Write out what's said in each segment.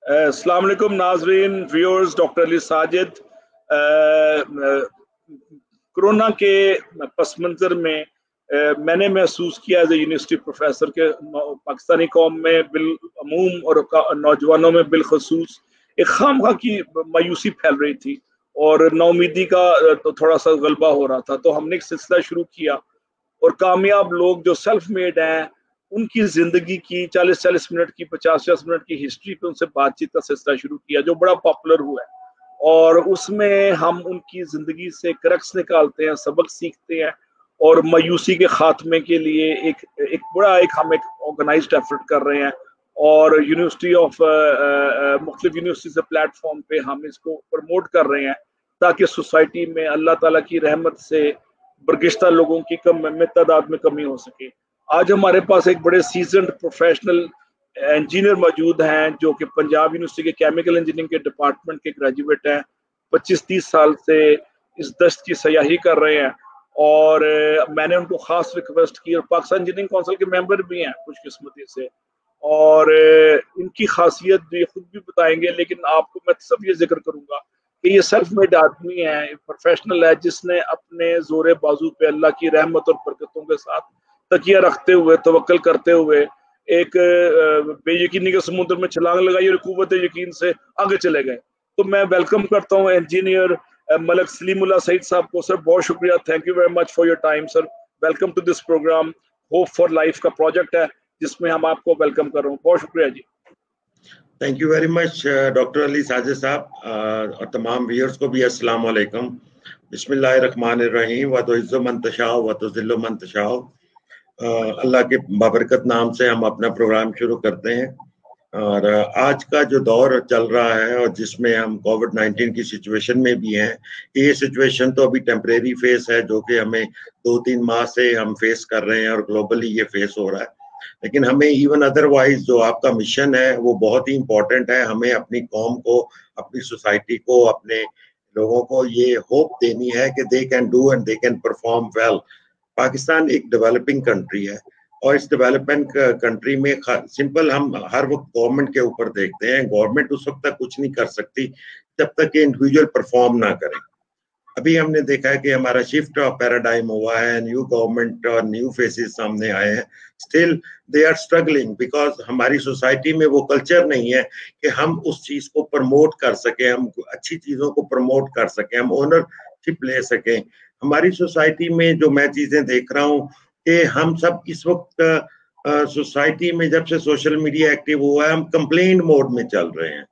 अस्सलाम वालेकुम नाजरीन, viewers, doctor Ali Sajid. Corona के पस मंज़र में मैंने महसूस किया एज ए यूनिवर्सिटी प्रोफेसर के पाकिस्तानी कौम में बिलअमूम और नौजवानों में बिलखसूस एक खामखा की मायूसी फैल रही थी और नाउमीदी का तो थोड़ा सा गलबा हो रहा था। तो हमने एक सिलसिला शुरू किया और कामयाब लोग जो सेल्फ मेड हैं उनकी जिंदगी की 40-40 मिनट की 50-50 मिनट की हिस्ट्री पे उनसे बातचीत का सिलसिला शुरू किया जो बड़ा पॉपुलर हुआ है। और उसमें हम उनकी जिंदगी से क्रक्स निकालते हैं, सबक सीखते हैं और मायूसी के खात्मे के लिए एक एक बड़ा एक हम एक ऑर्गेनाइज्ड एफर्ट कर रहे हैं। और यूनिवर्सिटी ऑफ मुख्तलिफ यूनिवर्सिटी से प्लेटफॉर्म पे हम इसको प्रमोट कर रहे हैं ताकि सोसाइटी में अल्लाह ताला की रहमत से बरगिश्ता लोगों की कम में तादाद में कमी हो सके। आज हमारे पास एक बड़े सीजन्ड प्रोफेशनल इंजीनियर मौजूद हैं जो कि पंजाब यूनिवर्सिटी के केमिकल इंजीनियरिंग के डिपार्टमेंट के ग्रेजुएट हैं। 25-30 साल से इस दस्त की सयाही कर रहे हैं और मैंने उनको खास रिक्वेस्ट की और पाकिस्तान इंजीनियरिंग काउंसिल के मेंबर भी हैं खुशकिस्मती से। और इनकी खासियत जो ये खुद भी बताएंगे, लेकिन आपको मैं सब ये जिक्र करूंगा कि ये सेल्फ मेड आदमी है, प्रोफेशनल है, जिसने अपने जोरे बाजू पे अल्लाह की रहमत और बरकतों के साथ तकिया रखते हुए तवक्कल करते हुए एक बेयकीनी के समुद्र में छलांग लगाई और कुव्वत यकीन से आगे चले गए। तो मैं वेलकम करता हूँ इंजीनियर मलक सलीमुल्लाह सईद साहब को। सर बहुत शुक्रिया, thank you very much for your time sir. Welcome to this program. Hope for life का प्रोजेक्ट है जिसमें हम आपको वेलकम कर रहे हैं। बहुत शुक्रिया जी। Thank you very much doctor Ali Sajid साहब और तमाम व्यूअर्स को भी अस्सलाम वालेकुम। बिस्मिल्लाहिर्रहमानिर्रहीम व तुइज़्ज़ु मन तशाअ व तुज़िल्लु मन तशाअ। अल्लाह के बाबरकत नाम से हम अपना प्रोग्राम शुरू करते हैं। और आज का जो दौर चल रहा है और जिसमें हम कोविड-19 की सिचुएशन में भी हैं, ये सिचुएशन तो अभी टेम्परेरी फेस है जो कि हमें 2-3 माह से हम फेस कर रहे हैं और ग्लोबली ये फेस हो रहा है। लेकिन हमें इवन अदरवाइज जो आपका मिशन है वो बहुत ही इम्पोर्टेंट है। हमें अपनी कौम को, अपनी सोसाइटी को, अपने लोगों को ये होप देनी है कि they can do and they can perform well. Pakistan एक डेवलपिंग कंट्री है और इस डेवलपमेंट कंट्री में सिंपल हम हर वक्त गवर्नमेंट के ऊपर देखते हैं। गवर्नमेंट उस वक्त तक कुछ नहीं कर सकती जब तक कि इंडिविजुअल परफॉर्म ना करें। अभी हमने देखा है कि हमारा शिफ्ट ऑफ पैराडाइम हुआ है, न्यू गवर्नमेंट और न्यू फेसेस सामने आए हैं। Still they are struggling because हमारी सोसाइटी में वो कल्चर नहीं है कि हम उस चीज को प्रमोट कर सकें, हम अच्छी चीजों को प्रमोट कर सकें, हम ओनरशिप ले सकें। हमारी सोसाइटी में जो मैं चीजें देख रहा हूँ कि हम सब इस वक्त सोसाइटी में जब से सोशल मीडिया एक्टिव हुआ है हम कंप्लेंट मोड में चल रहे हैं।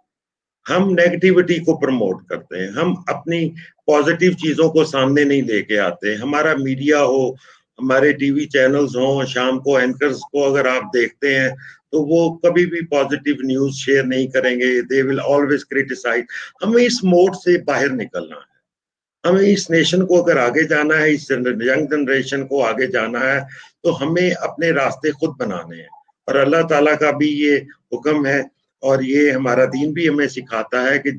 हम नेगेटिविटी को प्रमोट करते हैं, हम अपनी पॉजिटिव चीजों को सामने नहीं लेके आते। हमारा मीडिया हो, हमारे टीवी चैनल्स हो, शाम को एंकर्स को अगर आप देखते हैं तो वो कभी भी पॉजिटिव न्यूज शेयर नहीं करेंगे। They will always criticise. हमें इस मोड से बाहर निकलना है। हमें इस नेशन को अगर आगे जाना है, इस यंग जनरेशन को आगे जाना है तो हमें अपने रास्ते खुद बनाने हैं। और अल्लाह ताला का भी ये हुक्म है और ये हमारा दीन भी हमें सिखाता है कि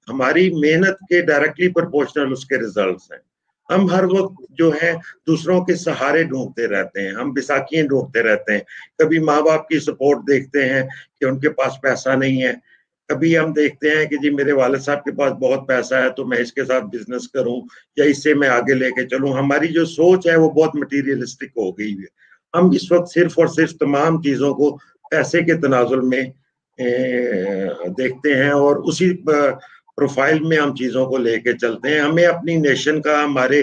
हमारी मेहनत के डायरेक्टली प्रोपोर्शनल उसके रिजल्ट्स हैं। हम हर वक्त जो है दूसरों के सहारे ढूंढते रहते हैं, हम बिसाखियां ढूंढते रहते हैं। कभी माँ बाप की सपोर्ट देखते हैं कि उनके पास पैसा नहीं है, कभी हम देखते हैं कि जी मेरे वालिद साहब के पास बहुत पैसा है तो मैं इसके साथ बिजनेस करूं या इससे मैं आगे लेके चलूं। हमारी जो सोच है वो बहुत मटीरियलिस्टिक हो गई है। हम इस वक्त सिर्फ और सिर्फ तमाम चीजों को पैसे के तनाजुल में देखते हैं और उसी प्रोफाइल में हम चीजों को लेके चलते हैं। हमें अपनी नेशन का, हमारे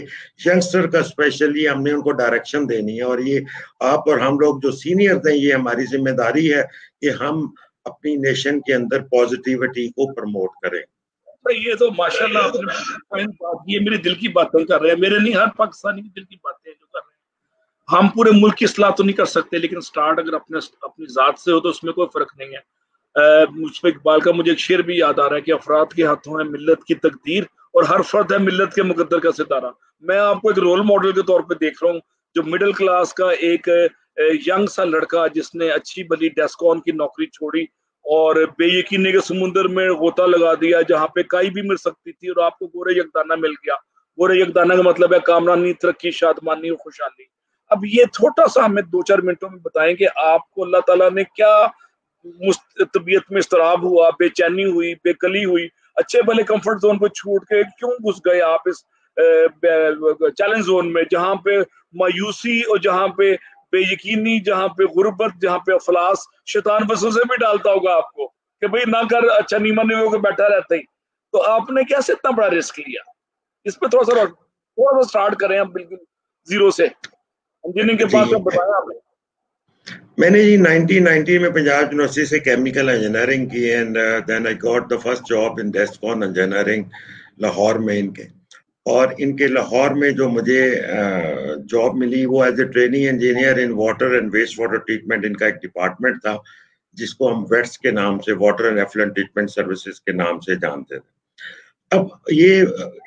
यंगस्टर का स्पेशली हमने उनको डायरेक्शन देनी है और ये आप और हम लोग जो सीनियर हैं ये हमारी जिम्मेदारी है कि हम अपनी नेशन के अंदर पॉजिटिविटी को प्रमोट करें। तो ये तो माशाल्लाह आपने बात, ये मेरे दिल की बातें कर रहे हैं, मेरे नहीं हर पाकिस्तानी की दिल की बातें जो कर रहे हैं। हम पूरे मुल्क की इस्लाह तो नहीं कर सकते, लेकिन स्टार्ट अगर अपनी जात से हो तो उसमें कोई फर्क नहीं है। मुझ पर इकबाल का मुझे एक शेर भी याद आ रहा है कि अफराद के हाथों है मिल्लत की तकदीर और हर फर्द है मिल्लत के मुकद्दर का सितारा। मैं आपको एक रोल मॉडल के तौर पे देख रहा हूँ, जो मिडिल क्लास का एक यंग सा लड़का जिसने अच्छी भली डेस्कॉन की नौकरी छोड़ी और बेयकीनी के समुद्र में गोता लगा दिया जहाँ पे काई भी मिल सकती थी और आपको गोरे यकदाना मिल गया। गोरे यकदाना का मतलब है कामरानी, तरक्की, शादमानी और खुशहाली। अब ये छोटा सा हमें 2-4 मिनटों में बताएं कि आपको अल्लाह ताला ने क्या तबीयत में इस्तराब हुआ, बेचैनी हुई, बेकली हुई, अच्छे भले कंफर्ट जोन को छोड़ के क्यों घुस गए आप इस चैलेंज जोन में, जहां पे मायूसी और जहां पे बेयकीनी, जहां पे गुर्बत, जहां पे अफलास, शैतान वसवसे भी डालता होगा आपको कि भाई ना कर, अच्छा नीमा नहीं होकर बैठा रहता ही। तो आपने कैसे इतना बड़ा रिस्क लिया? इस पे थोड़ा सा स्टार्ट करें आप, बिल्कुल जीरो से, इंजीनियरिंग के बाद में बताया आपने। मैंने जी 1990 में पंजाब यूनिवर्सिटी से केमिकल इंजीनियरिंग की and then I got the first job in Descon engineering Lahore में इनके। और इनके लाहौर में जो मुझे जॉब मिली वो as a training engineer in water and waste water treatment. इनका एक डिपार्टमेंट था जिसको हम वेट्स के नाम से, water and effluent treatment services के नाम से जानते थे। अब ये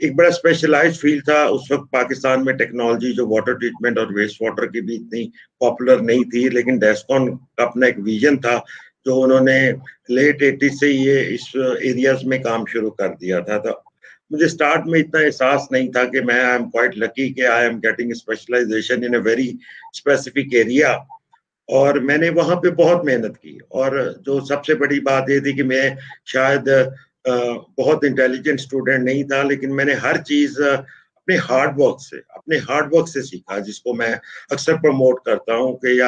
एक बड़ा स्पेशलाइज्ड फील्ड था उस वक्त पाकिस्तान में। टेक्नोलॉजी जो वाटर ट्रीटमेंट और वेस्ट वाटर की भी इतनी पॉपुलर नहीं थी, लेकिन डेस्कॉन का अपना एक विजन था जो उन्होंने लेट 80 से ये इस एरियाज में काम शुरू कर दिया था। तो मुझे स्टार्ट में इतना एहसास नहीं था कि मैं आई एम क्वाइट लकी कि I am getting specialisation in a very specific area. और मैंने वहां पे बहुत मेहनत की, और जो सबसे बड़ी बात ये थी कि मैं शायद बहुत इंटेलिजेंट स्टूडेंट नहीं था, लेकिन मैंने हर चीज अपने हार्ड वर्क से सीखा, जिसको मैं अक्सर प्रमोट करता हूँ कि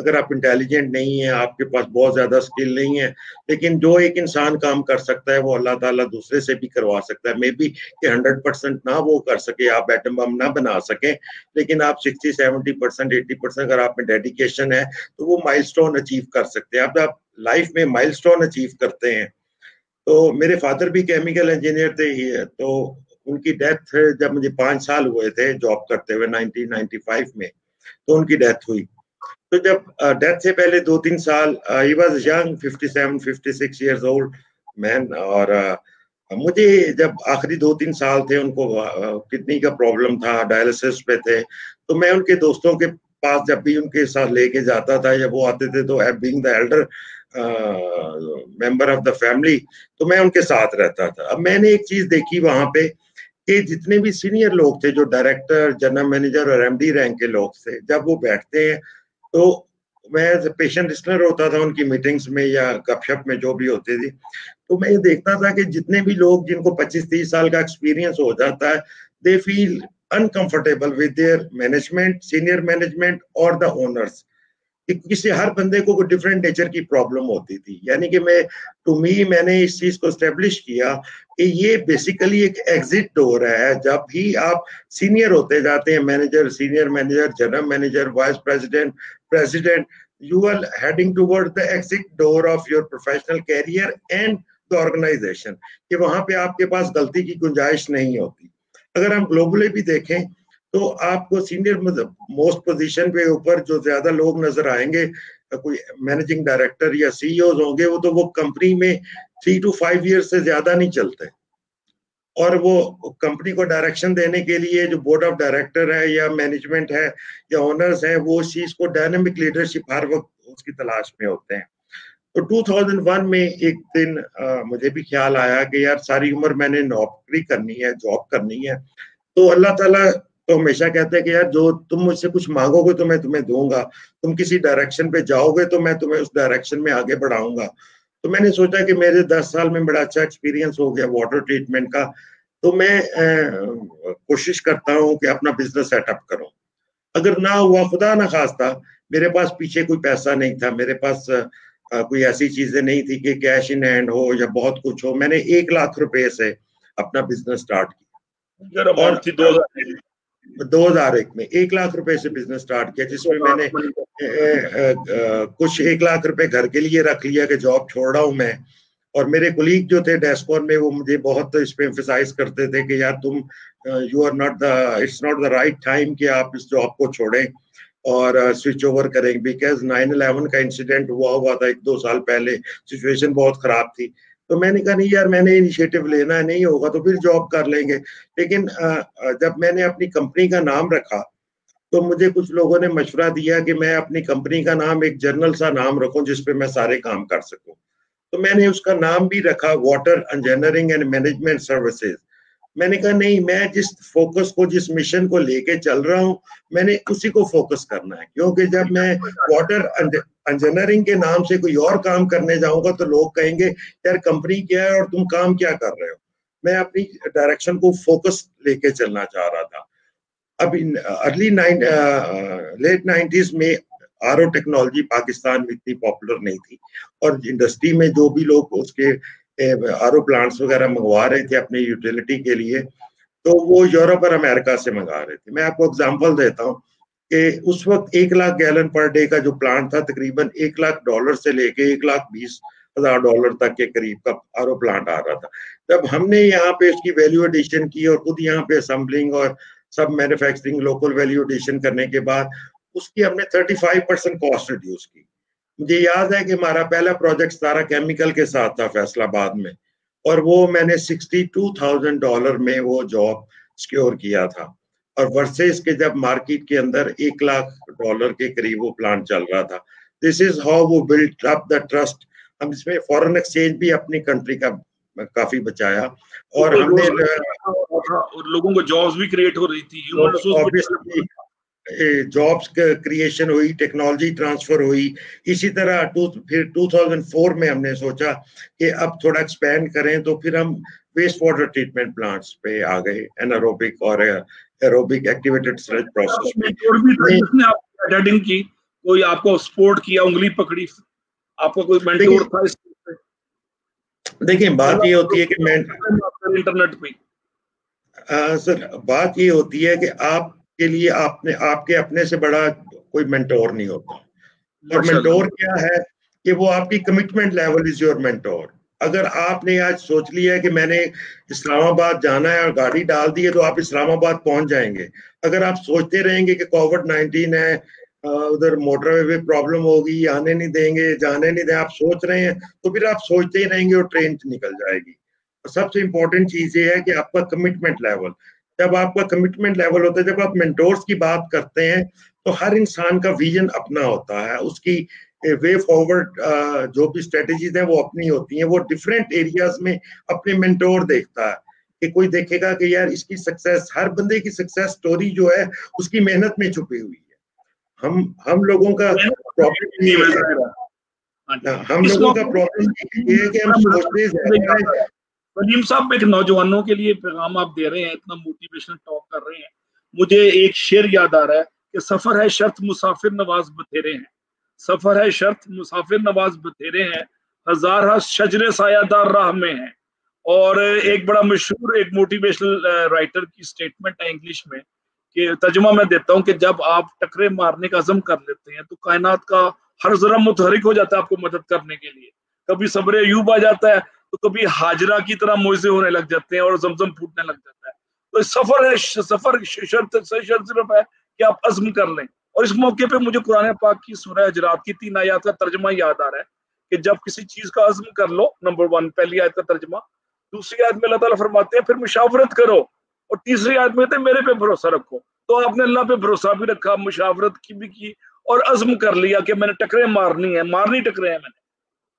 अगर आप इंटेलिजेंट नहीं है, आपके पास बहुत ज्यादा स्किल नहीं है, लेकिन जो एक इंसान काम कर सकता है वो अल्लाह ताला दूसरे से भी करवा सकता है। मे बी कि 100% ना वो कर सके, आप एटम बम ना बना सके, लेकिन आप 60-70%, 80% अगर आप में डेडिकेशन है तो वो माइलस्टोन अचीव कर सकते हैं। अब आप लाइफ में माइलस्टोन अचीव करते हैं। तो मेरे फादर भी केमिकल इंजीनियर थे ही, तो उनकी डेथ जब मुझे 5 साल हुए थे जॉब करते हुए 1995 में, तो उनकी डेथ हुई। तो जब डेथ से पहले 2-3 साल he was young, 57-56 years old man. और मुझे जब आखिरी 2-3 साल थे, उनको किडनी का प्रॉब्लम था, डायलिसिस पे थे, तो मैं उनके दोस्तों के पास जब भी उनके साथ लेके जाता था या वो आते थे, तो being the Elder member of the family, तो मैं उनके साथ रहता था। अब मैंने एक चीज देखी वहां पे कि जितने भी सीनियर लोग थे, जो डायरेक्टर, जनरल मैनेजर और एमडी रैंक के लोग थे, जब वो बैठते हैं तो मैं पेशेंट लिसनर होता था उनकी मीटिंग्स में या गपशप में जो भी होती थी, तो मैं ये देखता था कि जितने भी लोग जिनको 25-30 साल का एक्सपीरियंस हो जाता है, they feel uncomfortable with their management, senior management और द ओनर्स। किसी हर बंदे को कोई डिफरेंट नेचर की प्रॉब्लम होती थी। यानी कि मैंने इस चीज को एस्टेब्लिश किया कि ये बेसिकली एक एग्जिट डोर है। जब भी आप सीनियर होते जाते हैं, manager, senior manager, general manager, vice president, president, you are heading toward the exit door of your professional career and the organisation, कि वहां पे आपके पास गलती की गुंजाइश नहीं होती। अगर हम ग्लोबली भी देखें तो आपको सीनियर मोस्ट पोजीशन पे ऊपर जो ज्यादा लोग नजर आएंगे, कोई मैनेजिंग डायरेक्टर या सीईओ होंगे, वो तो वो कंपनी में 3 to 5 ईयर से ज्यादा नहीं चलते। और वो कंपनी को डायरेक्शन देने के लिए जो बोर्ड ऑफ डायरेक्टर है या मैनेजमेंट है या ओनर्स हैं, वो उस चीज को डायनामिक लीडरशिप हर वक्त उसकी तलाश में होते हैं। तो 2001 में एक दिन मुझे भी ख्याल आया कि यार सारी उम्र मैंने नौकरी करनी है, जॉब करनी है, तो अल्लाह ताला तो हमेशा कहते हैं कि यार जो तुम मुझसे कुछ मांगोगे तो मैं तुम्हें दूंगा, तुम किसी डायरेक्शन पे जाओगे तो मैं तुम्हें उस डायरेक्शन में आगे बढ़ाऊंगा। तो मैंने सोचा कि मेरे 10 साल में बड़ा अच्छा एक्सपीरियंस हो गया वाटर ट्रीटमेंट का, तो मैं कोशिश करता हूँ कि अपना बिजनेस सेटअप करूँ। अगर ना हुआ, खुदा ना खास्ता, मेरे पास पीछे कोई पैसा नहीं था, मेरे पास कोई ऐसी चीजें नहीं थी कि कैश इन हैंड हो या बहुत कुछ हो, मैंने 1 लाख रुपए से अपना बिजनेस स्टार्ट किया। और 2001 में 1 लाख रुपए से बिजनेस स्टार्ट किया, जिसमें मैंने कुछ 1 लाख रुपए घर के लिए रख लिया कि जॉब छोड़ रहा हूं मैं। और मेरे कुलीग जो थे डेस्कॉन में, वो मुझे बहुत इस पे एम्फसाइज करते थे कि यार तुम it's not the right time कि आप इस जॉब को छोड़ें और स्विच ओवर करें, बिकॉज 9/11 का इंसिडेंट हुआ था 1-2 साल पहले, सिचुएशन बहुत खराब थी। तो मैंने कहा नहीं यार, मैंने इनिशिएटिव लेना है, नहीं होगा तो फिर जॉब कर लेंगे। लेकिन जब मैंने अपनी कंपनी का नाम रखा तो मुझे कुछ लोगों ने मशवरा दिया कि मैं अपनी कंपनी का नाम एक जनरल सा नाम रखूं जिसपे मैं सारे काम कर सकूं। तो मैंने उसका नाम भी रखा water engineering and management services. मैंने कहा नहीं, मैं जिस फोकस को, जिस मिशन को लेके चल रहा हूँ, मैंने उसी को फोकस करना है। क्योंकि जब मैं वाटर इंजीनियरिंग के नाम से कोई और काम करने जाऊंगा तो लोग कहेंगे यार कंपनी क्या है और तुम काम क्या कर रहे हो। मैं अपनी डायरेक्शन को फोकस लेके चलना चाह रहा था। अब लेट 90s में आरओ टेक्नोलॉजी पाकिस्तान में इतनी पॉपुलर नहीं थी, और इंडस्ट्री में जो भी लोग उसके आरओ प्लांट्स वगैरह मंगवा रहे थे अपने यूटिलिटी के लिए, तो वो यूरोप और अमेरिका से मंगा रहे थे। मैं आपको एग्जांपल देता हूँ कि उस वक्त 1 लाख गैलन पर डे का जो प्लांट था, तकरीबन $1 लाख से लेके $1,20,000 तक के करीब का आरओ प्लांट आ रहा था। जब हमने यहाँ पे उसकी वैल्यू एडिशन की और खुद यहाँ पे असेंबलिंग और सब मैन्युफैक्चरिंग लोकल वैल्यू एडिशन करने के बाद उसकी हमने 35% कॉस्ट रिड्यूस की। मुझे याद है कि हमारा पहला प्रोजेक्ट सारा केमिकल के साथ था फैसलाबाद में, और वो मैंने $62,000 में वो जॉब सिक्योर किया था, और वर्सेस के जब मार्केट के अंदर $1 लाख के करीब वो प्लांट चल रहा था। दिस इज हाउ वो बिल्ट अप द ट्रस्ट। हम इसमें फॉरेन एक्सचेंज भी अपनी कंट्री का काफी बचाया, और हमने और लोगों को जॉब्स भी क्रिएट हो रही थी, ह्यूमन रिसोर्स जॉब्स क्रिएशन हुई, टेक्नोलॉजी ट्रांसफर हुई। इसी तरह फिर 2004 में हमने सोचा कि अब थोड़ा एक्सपेंड करें, तो फिर हम वेस्ट वाटर ट्रीटमेंट प्लांट्स पे आ गए, एनारोबिक और एरोबिक एक्टिवेटेड स्लज प्रोसेस में। जिसने आप हेडिंग की, कोई आपको सपोर्ट किया, उंगली पकड़ी, आपका कोई मेंटोर था इस पे? देखिए बात ये होती है कि मैं इंटरनेट पे सर, बात ये होती है कि आपके लिए आपके अपने से बड़ा कोई मेंटोर नहीं होता। और मेंटोर क्या है कि वो आपकी commitment level is your mentor. अगर आपने आज सोच लिया है कि मैंने इस्लामाबाद जाना है और गाड़ी डाल दी है, तो आप इस्लामाबाद पहुंच जाएंगे। अगर आप सोचते रहेंगे कि कोविड-19 है, उधर मोटरवे पे प्रॉब्लम होगी, आने नहीं देंगे, जाने नहीं देंगे, आप सोच रहे हैं, तो फिर आप सोचते ही रहेंगे और ट्रेन निकल जाएगी। सबसे इंपॉर्टेंट चीज ये है कि आपका कमिटमेंट लेवल, जब आपका कमिटमेंट लेवल होता है, जब आप मेंटोर्स की बात करते हैं, तो हर इंसान का विजन अपना होता है, उसकी वे फॉरवर्ड जो भी स्ट्रेटेजीज हैं वो अपनी होती हैं। वो डिफरेंट एरियाज में अपने मेंटोर देखता है कि कोई देखेगा कि यार इसकी सक्सेस, हर बंदे की सक्सेस स्टोरी जो है उसकी मेहनत में छुपी हुई है। हम लोगों का प्रॉब्लम ये है, हम लोगों का प्रॉब्लम ये है कि हम सोचते हैं। वलीम साहब, एक नौजवानों के लिए पैगाम आप दे रहे हैं, इतना मोटिवेशनल टॉक कर रहे हैं, मुझे एक शेर याद आ रहा है कि सफर है शर्त मुसाफिर नवाज बतेरे हैं, सफर है शर्त मुसाफिर नवाज बतेरे हैं, हजार शजरे सायादार राह में है। और एक बड़ा मशहूर एक मोटिवेशनल राइटर की स्टेटमेंट है इंग्लिश में, कि तर्जुमा मैं देता हूँ कि जब आप टकरे मारने का अज़म कर लेते हैं तो कायनात का हर जरा मुतहरिक हो जाता है आपको मदद करने के लिए। कभी सब्र अय्यूब आ जाता है, तो कभी हाजरा की तरह मोइज़े होने लग जाते हैं और जमजम फूटने लग जाता है। तो सफर है, सफर शर्त सिर्फ है कि आप अज़्म कर लें। और इस मौके पे मुझे कुरान पाक की सूरह हुजरात की 3 आयत का तर्जुमा याद आ रहा है कि जब किसी चीज का अज़्म कर लो, नंबर 1 पहली आयत का तर्जुमा। दूसरी आयत में अल्लाह ताला फरमाते हैं फिर मुशावरत करो, और तीसरी आयत में मेरे पे भरोसा रखो। तो आपने अल्लाह पे भरोसा भी रखा, मुशावरत की भी की, और अज़्म कर लिया कि मैंने टकरे मारनी है, मारनी टकरे हैं मैंने।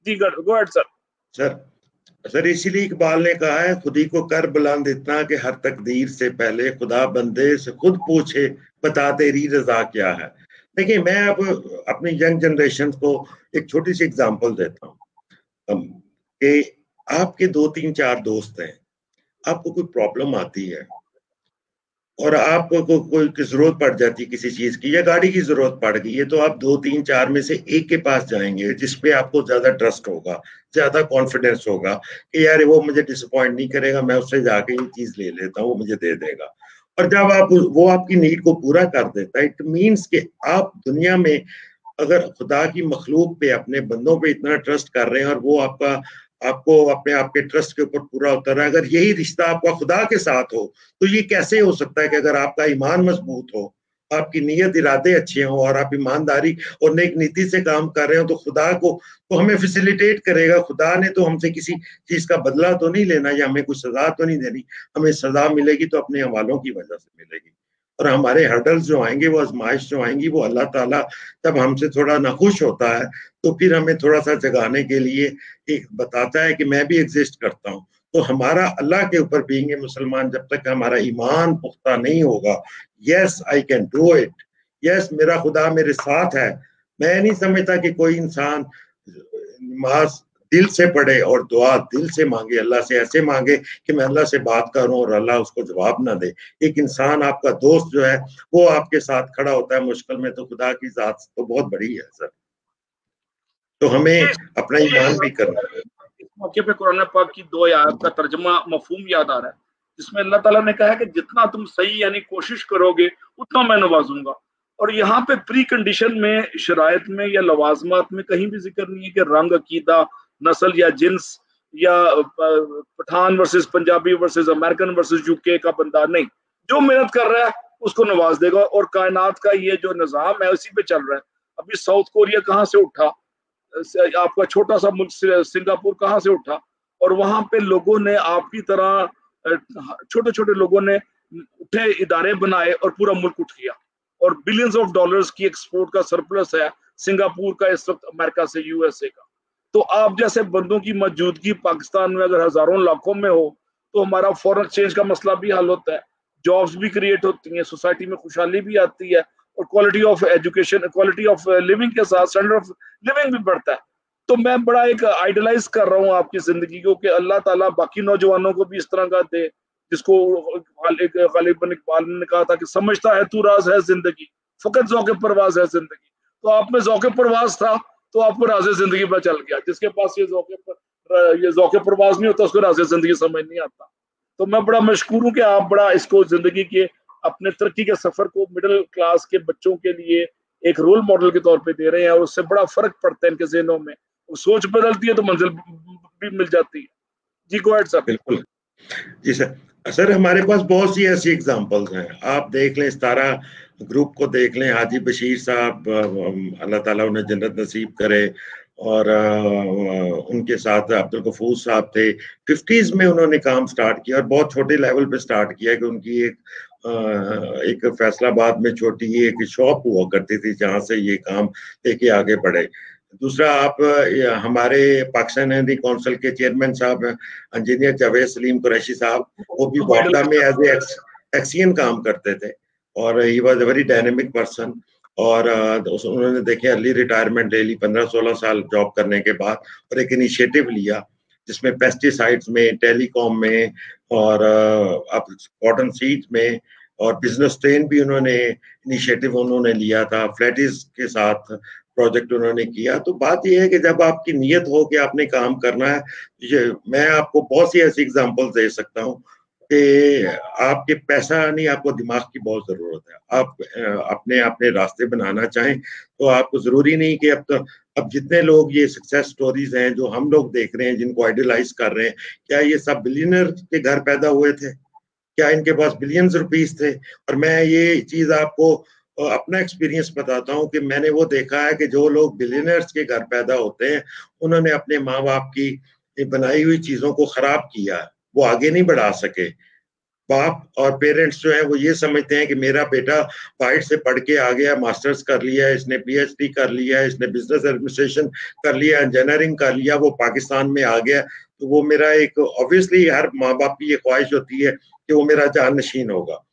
जी गो अहेड सर। सर इसीलिए इकबाल ने कहा है, खुदी को कर बुलंद इतना कि हर तकदीर से पहले खुदा बंदे से खुद पूछे बता तेरी रजा क्या है। देखिए मैं अब अपनी यंग जनरेशन को एक छोटी सी एग्जांपल देता हूँ कि आपके 2-3-4 दोस्त हैं, आपको कोई प्रॉब्लम आती है और आपको कोई जरूरत पड़ जाती है किसी चीज की, या गाड़ी की जरूरत पड़ गई है, तो आप 2-3-4 में से एक के पास जाएंगे जिसपे आपको ज्यादा ट्रस्ट होगा, ज्यादा कॉन्फिडेंस होगा कि यार वो मुझे डिसअपॉइंट नहीं करेगा, मैं उससे जाके ये चीज ले लेता हूँ, वो मुझे दे देगा। और जब वो आपकी नीड को पूरा कर देता है, इट मीन्स कि आप दुनिया में अगर खुदा की मखलूक पे, अपने बंदों पे इतना ट्रस्ट कर रहे हैं और वो आपको अपने आपके ट्रस्ट के ऊपर पूरा उतर रहा है, अगर यही रिश्ता आपका खुदा के साथ हो, तो ये कैसे हो सकता है कि अगर आपका ईमान मजबूत हो, आपकी नीयत इरादे अच्छे हों और आप ईमानदारी और नेक नीति से काम कर रहे हो, तो खुदा को तो हमें फैसिलिटेट करेगा। खुदा ने तो हमसे किसी चीज का बदला तो नहीं लेना, या हमें कुछ सजा तो नहीं देनी। हमें सजा मिलेगी तो अपने अमालों की वजह से मिलेगी, और हमारे हर्डल्स जो आएंगे, वो आजमाइश जो आएंगी, वो अल्लाह ताला जब हमसे थोड़ा नाखुश होता है, तो फिर हमें थोड़ा सा जगाने के लिए एक बताता है कि मैं भी एग्जिस्ट करता हूँ। तो हमारा अल्लाह के ऊपर बीइंग मुसलमान, जब तक हमारा ईमान पुख्ता नहीं होगा, yes I can do it, yes मेरा खुदा मेरे साथ है। मैं नहीं समझता कि कोई इंसान नमाज दिल से पढ़े और दुआ दिल से मांगे, अल्लाह से ऐसे मांगे कि मैं अल्लाह से बात करूं और अल्लाह उसको जवाब ना दे। एक इंसान आपका दोस्त जो है वो आपके साथ खड़ा होता है मुश्किल में, तो खुदा की जात तो बहुत बड़ी है सर। तो हमें अपना ईमान भी करना है। इस मौके पे कुरान पाक की 2 आयत का तर्जमा मफहूम याद आ रहा है, जिसमें अल्लाह ताला ने कहा है कि जितना तुम सही यानी कोशिश करोगे उतना मैं नवाजूंगा। और यहाँ पे प्री कंडीशन में, शरायत में या लवाजमात में कहीं भी जिक्र नहीं है कि रंग, अकीदा, नस्ल या जिन्स या Pathan versus Punjabi versus American versus UK का बंदा नहीं। जो मेहनत कर रहा है उसको नवाज देगा। और कायनात का ये जो निजाम है उसी पे चल रहा है। अभी साउथ कोरिया कहाँ से उठा, आपका छोटा सा मुल्क सिंगापुर कहाँ से उठा, और वहां पे लोगों ने आपकी तरह छोटे छोटे लोगों ने उठे, इदारे बनाए और पूरा मुल्क उठ गया। और बिलियंस ऑफ डॉलर्स की एक्सपोर्ट का सरप्लस है सिंगापुर का इस वक्त अमेरिका से, यूएसए का। तो आप जैसे बंदों की मौजूदगी पाकिस्तान में अगर हजारों लाखों में हो तो हमारा फॉरेन एक्सचेंज का मसला भी हल होता है, जॉब्स भी क्रिएट होती हैं, सोसाइटी में खुशहाली भी आती है, और quality of education, quality of living के साथ स्टैंडर्ड ऑफ लिविंग भी बढ़ता है। तो मैं बड़ा एक आइडलाइज कर रहा हूँ आपकी जिंदगी को कि अल्लाह ताला बाकी नौजवानों को भी इस तरह का दे, जिसको गालिबन इकबाल ने कहा था कि समझता है तू राज है जिंदगी, फकत ज़ौक़े परवाज है जिंदगी। तो आप में ज़ौक़े परवाज था तो आपको राज़े जिंदगी पर चल गया। जिसके पास ये ज़ौक़े परवाज नहीं होता उसको राज़े जिंदगी समझ नहीं आता। तो मैं बड़ा मशकूर हूँ कि आप बड़ा इसको जिंदगी के अपने तरक्की के सफर को मिडिल क्लास के बच्चों के लिए एक रोल मॉडल के तौर पे दे रहे हैं, और उससे बड़ा फर्क पड़ता है इनके ज़हनों में। सोच बदलती है तो मंजिल भी मिल जाती है। जी गो अहेड सर। बिल्कुल जी सर। सर हमारे पास बहुत सी ऐसी एग्जांपल्स हैं, आप देख लें, सितारा ग्रुप को देख लें, हाजी बशीर साहब, अल्लाह ताला उन्हें जन्नत नसीब करे, और उनके साथ अब्दुल गफूर साहब थे। 50s में उन्होंने काम स्टार्ट किया और बहुत छोटे लेवल पे स्टार्ट किया कि उनकी एक फैसलाबाद में छोटी एक शॉप हुआ करती थी जहां से ये काम लेके आगे बढ़े। दूसरा, आप हमारे पाकिस्तान हिंदी काउंसिल के चेयरमैन साहब इंजीनियर जावेद सलीम कुरैशी साहब, वो भी वापडा में एज ए एक्सियन काम करते थे, और he was a very dynamic person. और उन्होंने देखे अर्ली रिटायरमेंट ले ली 15-16 साल जॉब करने के बाद, और एक इनिशिएटिव लिया जिसमें पेस्टिसाइड्स में, टेलीकॉम में, और कॉटन सीड्स में, और बिजनेस ट्रेन भी उन्होंने इनिशिएटिव उन्होंने लिया था, फ्लैटिस के साथ प्रोजेक्ट उन्होंने किया। तो बात यह है कि जब आपकी नीयत हो कि आपने काम करना है, मैं आपको बहुत सी ऐसी एग्जांपल दे सकता हूँ कि आपके पैसा नहीं, आपको दिमाग की बहुत जरूरत है। आप अपने अपने रास्ते बनाना चाहें तो आपको जरूरी नहीं कि अब जितने लोग ये सक्सेस स्टोरीज हैं जो हम लोग देख रहे हैं, जिनको आइडलाइज कर रहे हैं, क्या ये सब बिलियनर के घर पैदा हुए थे? क्या इनके पास बिलियंस रुपीस थे? और मैं ये चीज आपको अपना एक्सपीरियंस बताता हूँ कि मैंने वो देखा है कि जो लोग बिलियनर्स के घर पैदा होते हैं उन्होंने अपने माँ बाप की बनाई हुई चीजों को खराब किया, वो आगे नहीं बढ़ा सके। बाप और पेरेंट्स जो है वो ये समझते हैं कि मेरा बेटा बाहर से पढ़ के आ गया, मास्टर्स कर लिया, इसने पीएचडी कर लिया, इसने बिजनेस एडमिनिस्ट्रेशन कर लिया, इंजीनियरिंग कर लिया, वो पाकिस्तान में आ गया, तो वो मेरा एक, ऑब्वियसली हर माँ बाप की ये ख्वाहिश होती है कि वो मेरा जाननशीन होगा।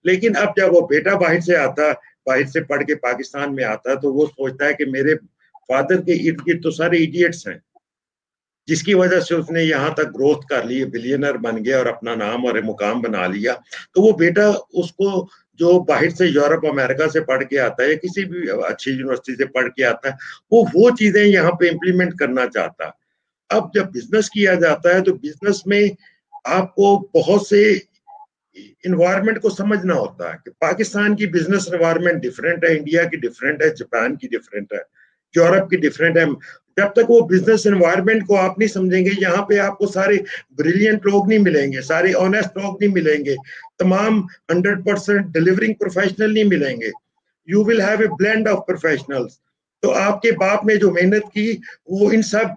लेकिन अब जब वो बेटा बाहर से आता, बाहर से पढ़ के पाकिस्तान में आता, तो वो सोचता है कि मेरे फादर के इर्द गिर्द तो सारे इडियट्स हैं, जिसकी वजह से उसने यहाँ तक ग्रोथ कर ली, बिलियनर बन गया और अपना नाम और मुकाम बना लिया। तो वो बेटा उसको जो बाहर से यूरोप अमेरिका से पढ़ के आता है, किसी भी अच्छी यूनिवर्सिटी से पढ़ के आता है, वो चीजें यहाँ पे इम्प्लीमेंट करना चाहता है। अब जब बिजनेस किया जाता है तो बिजनेस में आपको बहुत से इन्वायरमेंट को समझना होता है कि पाकिस्तान की बिजनेस इन्वायरमेंट डिफरेंट है, इंडिया की डिफरेंट है, जापान की डिफरेंट है, यूरोप की डिफरेंट है। जब तक वो बिजनेस एनवायरनमेंट को आप नहीं समझेंगे, यहाँ पे आपको सारे ब्रिलियंट लोग नहीं मिलेंगे, सारे ऑनेस्ट लोग नहीं मिलेंगे, तमाम 100% डिलीवरिंग प्रोफेशनल नहीं मिलेंगे। You will have a blend of professionals. तो आपके बाप ने जो मेहनत की वो इन सब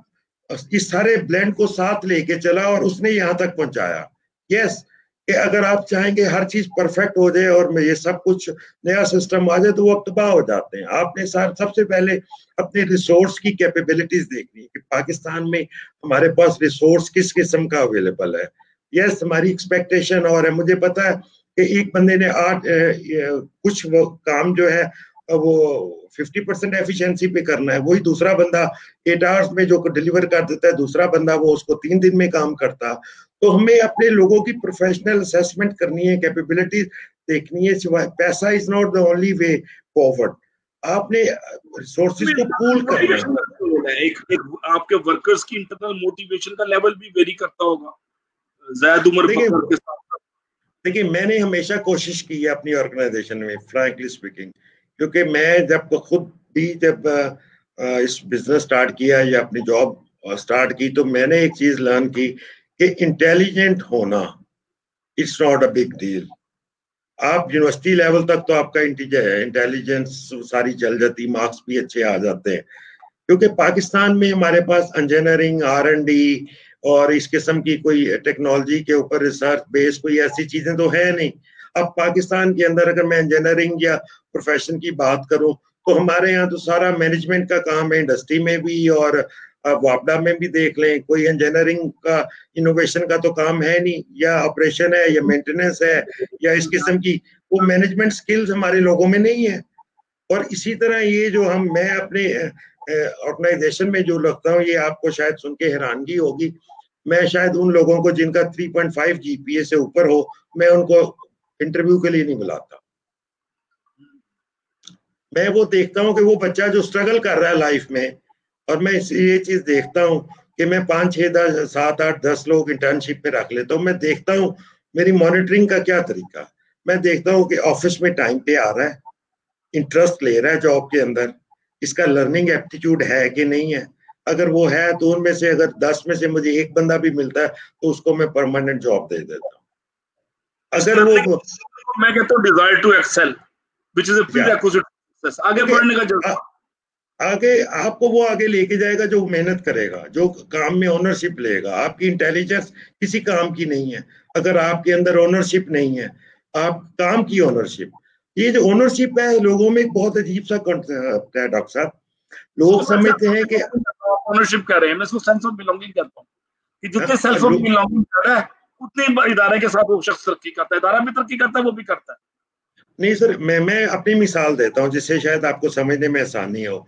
इस सारे ब्लेंड को साथ लेके चला और उसने यहाँ तक पहुंचाया। यस, कि अगर आप चाहेंगे हर चीज परफेक्ट हो जाए और ये सब कुछ नया सिस्टम आ जाए तो वो तबाह हो जाते हैं। आपने सबसे पहले अपने रिसोर्स की कैपेबिलिटीज देखनी है कि पाकिस्तान में हमारे पास रिसोर्स किस किस्म का अवेलेबल है। यस, हमारी एक्सपेक्टेशन और है, मुझे पता है कि एक बंदे ने कुछ वो काम जो है वो 50% एफिशिएंसी पे करना है, वही दूसरा बंदा 8 आवर्स में जो डिलीवर कर देता है, दूसरा बंदा वो उसको 3 दिन में काम करता। तो हमें अपने लोगों की प्रोफेशनल असेसमेंट करनी है, कैपेबिलिटी देखनी है। पैसा is not the only way forward. आपने रिसोर्सेज को पूल करना है। एक आपके वर्कर्स की इंटरनल मोटिवेशन का लेवल भी वेरी करता होगा ज़ैद उमर बकर के साथ। देखिए, मैंने हमेशा कोशिश की है अपनी ऑर्गेनाइजेशन में, फ्रैंकली स्पीकिंग, क्योंकि मैं जब खुद भी जब इस बिजनेस स्टार्ट किया या अपनी जॉब स्टार्ट की तो मैंने एक चीज लर्न की कि इंटेलिजेंट होना it's not a big deal. आप यूनिवर्सिटी लेवल तक तो आपका इंटेलिजेंस सारी चल जाती, मार्क्स भी अच्छे आ जाते हैं, क्योंकि पाकिस्तान में हमारे पास इंजीनियरिंग, R&D और इस किस्म की कोई टेक्नोलॉजी के ऊपर रिसर्च बेस कोई ऐसी चीजें तो है नहीं। अब पाकिस्तान के अंदर अगर मैं इंजीनियरिंग या प्रोफेशन की बात करूं तो हमारे यहाँ तो सारा मैनेजमेंट का काम है, इंडस्ट्री में भी और वापडा में भी देख लें, कोई इंजीनियरिंग का इनोवेशन का तो काम है नहीं, या ऑपरेशन है या मेंटेनेंस है या इस किस्म की वो मैनेजमेंट स्किल्स हमारे लोगों में नहीं है। और इसी तरह ये जो मैं अपने ऑर्गेनाइजेशन में जो लगता हूँ, ये आपको शायद सुन के हैरानगी होगी, मैं शायद उन लोगों को जिनका 3.5 GPA से ऊपर हो, मैं उनको इंटरव्यू के लिए नहीं बुलाता। मैं वो देखता हूँ कि वो बच्चा जो स्ट्रगल कर रहा है लाइफ में, और मैं ये चीज देखता हूँ कि मैं 5, 6, 10, 7, 8, 10 लोग इंटर्नशिप पे रख लेता हूँ। मैं देखता हूँ मेरी मॉनिटरिंग का क्या तरीका, मैं देखता हूँ कि ऑफिस में टाइम पे आ रहा है, इंटरेस्ट ले रहा है जॉब के अंदर, इसका लर्निंग एप्टीट्यूड है कि नहीं है। अगर वो है तो उनमें से अगर 10 में से मुझे एक बंदा भी मिलता है तो उसको मैं परमानेंट जॉब दे देता हूँ। अगर वो मैं कहता हूँ desire to excel which is a prerequisite success, आगे बढ़ने का जज्बा, आगे आपको वो आगे लेके जाएगा जो मेहनत करेगा, जो काम में ओनरशिप लेगा। आपकी इंटेलिजेंस किसी काम की नहीं है अगर आपके अंदर ओनरशिप नहीं है, आप काम की ओनरशिप। ये जो ओनरशिप है लोगों में एक बहुत अजीब सा कॉन्सेप्ट है डॉक्टर साहब। लोग समझते हैं कि ओनरशिप कह रहे हैं, मैं इसको सेंस ऑफ बिलोंगिंग कहता हूँ कि जितने सेल्फ ऑफ बिलोंगिंग कर रहा है उतने इदारे के साथ वो शख्स तरक्की करता है, इदारा भी तरक्की करता है, वो भी करता है। नहीं सर, मैं अपनी मिसाल देता हूँ जिससे शायद आपको समझने में आसानी हो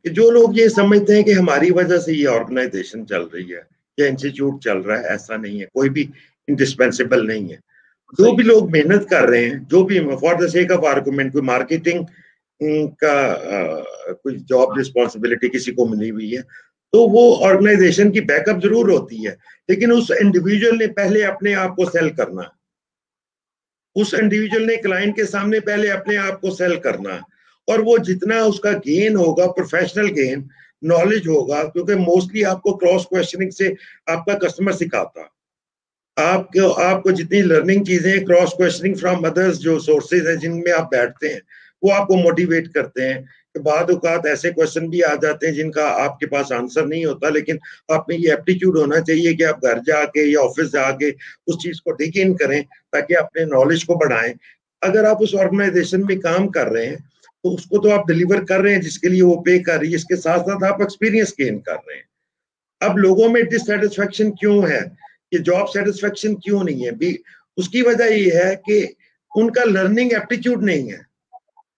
कि जो लोग ये समझते हैं कि हमारी वजह से ये ऑर्गेनाइजेशन चल रही है या इंस्टीट्यूट चल रहा है, ऐसा नहीं है। कोई भी इंडिस्पेंसिबल नहीं है। जो भी लोग मेहनत कर रहे हैं, जो भी for the sake of argument कोई मार्केटिंग का कोई जॉब रिस्पॉन्सिबिलिटी किसी को मिली हुई है तो वो ऑर्गेनाइजेशन की बैकअप जरूर होती है, लेकिन उस इंडिविजुअल ने पहले अपने आप को सेल करना है। उस इंडिविजुअल ने क्लाइंट के सामने पहले अपने आप को सेल करना है, और वो जितना उसका गेन होगा, प्रोफेशनल गेन, नॉलेज होगा, क्योंकि मोस्टली आपको क्रॉस क्वेश्चनिंग से आपका कस्टमर सिखाता। आपको जितनी लर्निंग चीजें क्रॉस क्वेश्चनिंग फ्रॉम अदर्स जो सोर्सेज हैं जिनमें आप बैठते हैं वो आपको मोटिवेट करते हैं कि बाद औकात ऐसे क्वेश्चन भी आ जाते हैं जिनका आपके पास आंसर नहीं होता, लेकिन आप में ये एप्टीट्यूड होना चाहिए कि आप घर जाके या ऑफिस जाके उस चीज को डिग इन करें ताकि अपने नॉलेज को बढ़ाएं। अगर आप उस ऑर्गेनाइजेशन में काम कर रहे हैं तो उसको तो आप डिलीवर कर रहे हैं जिसके लिए वो पे कर रही है, इसके साथ साथ आप एक्सपीरियंस गेन कर रहे हैं। अब लोगों में डिससेटिस्फेक्शन क्यों है, कि जॉब सेटिस्फेक्शन क्यों नहीं है भी, उसकी वजह ये है कि उनका लर्निंग एप्टीट्यूड नहीं है।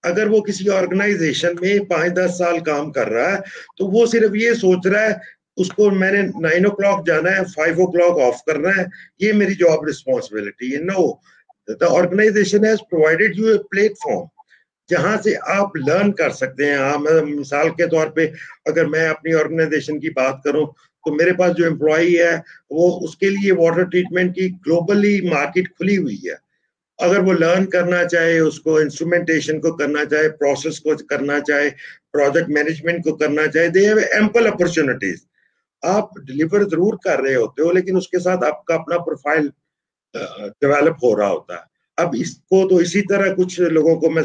अगर वो किसी ऑर्गेनाइजेशन में 5-10 साल काम कर रहा है तो वो सिर्फ ये सोच रहा है उसको मैंने 9 o'clock जाना है, 5 o'clock ऑफ करना है, ये मेरी जॉब रिस्पॉन्सिबिलिटी है। No, the organisation has provided you a platform जहां से आप लर्न कर सकते हैं। हाँ, मैं मिसाल के तौर पे अगर मैं अपनी ऑर्गेनाइजेशन की बात करूं तो मेरे पास जो एम्प्लॉई है वो उसके लिए वाटर ट्रीटमेंट की ग्लोबली मार्केट खुली हुई है। अगर वो लर्न करना चाहे, उसको इंस्ट्रूमेंटेशन को करना चाहे, प्रोसेस को करना चाहे, प्रोजेक्ट मैनेजमेंट को करना चाहे, दे हैव एम्पल अपॉर्चुनिटीज। आप डिलीवर जरूर कर रहे होते हो लेकिन उसके साथ आपका अपना प्रोफाइल डेवलप हो रहा होता है। अब इसको तो इसी तरह कुछ लोगों को मैं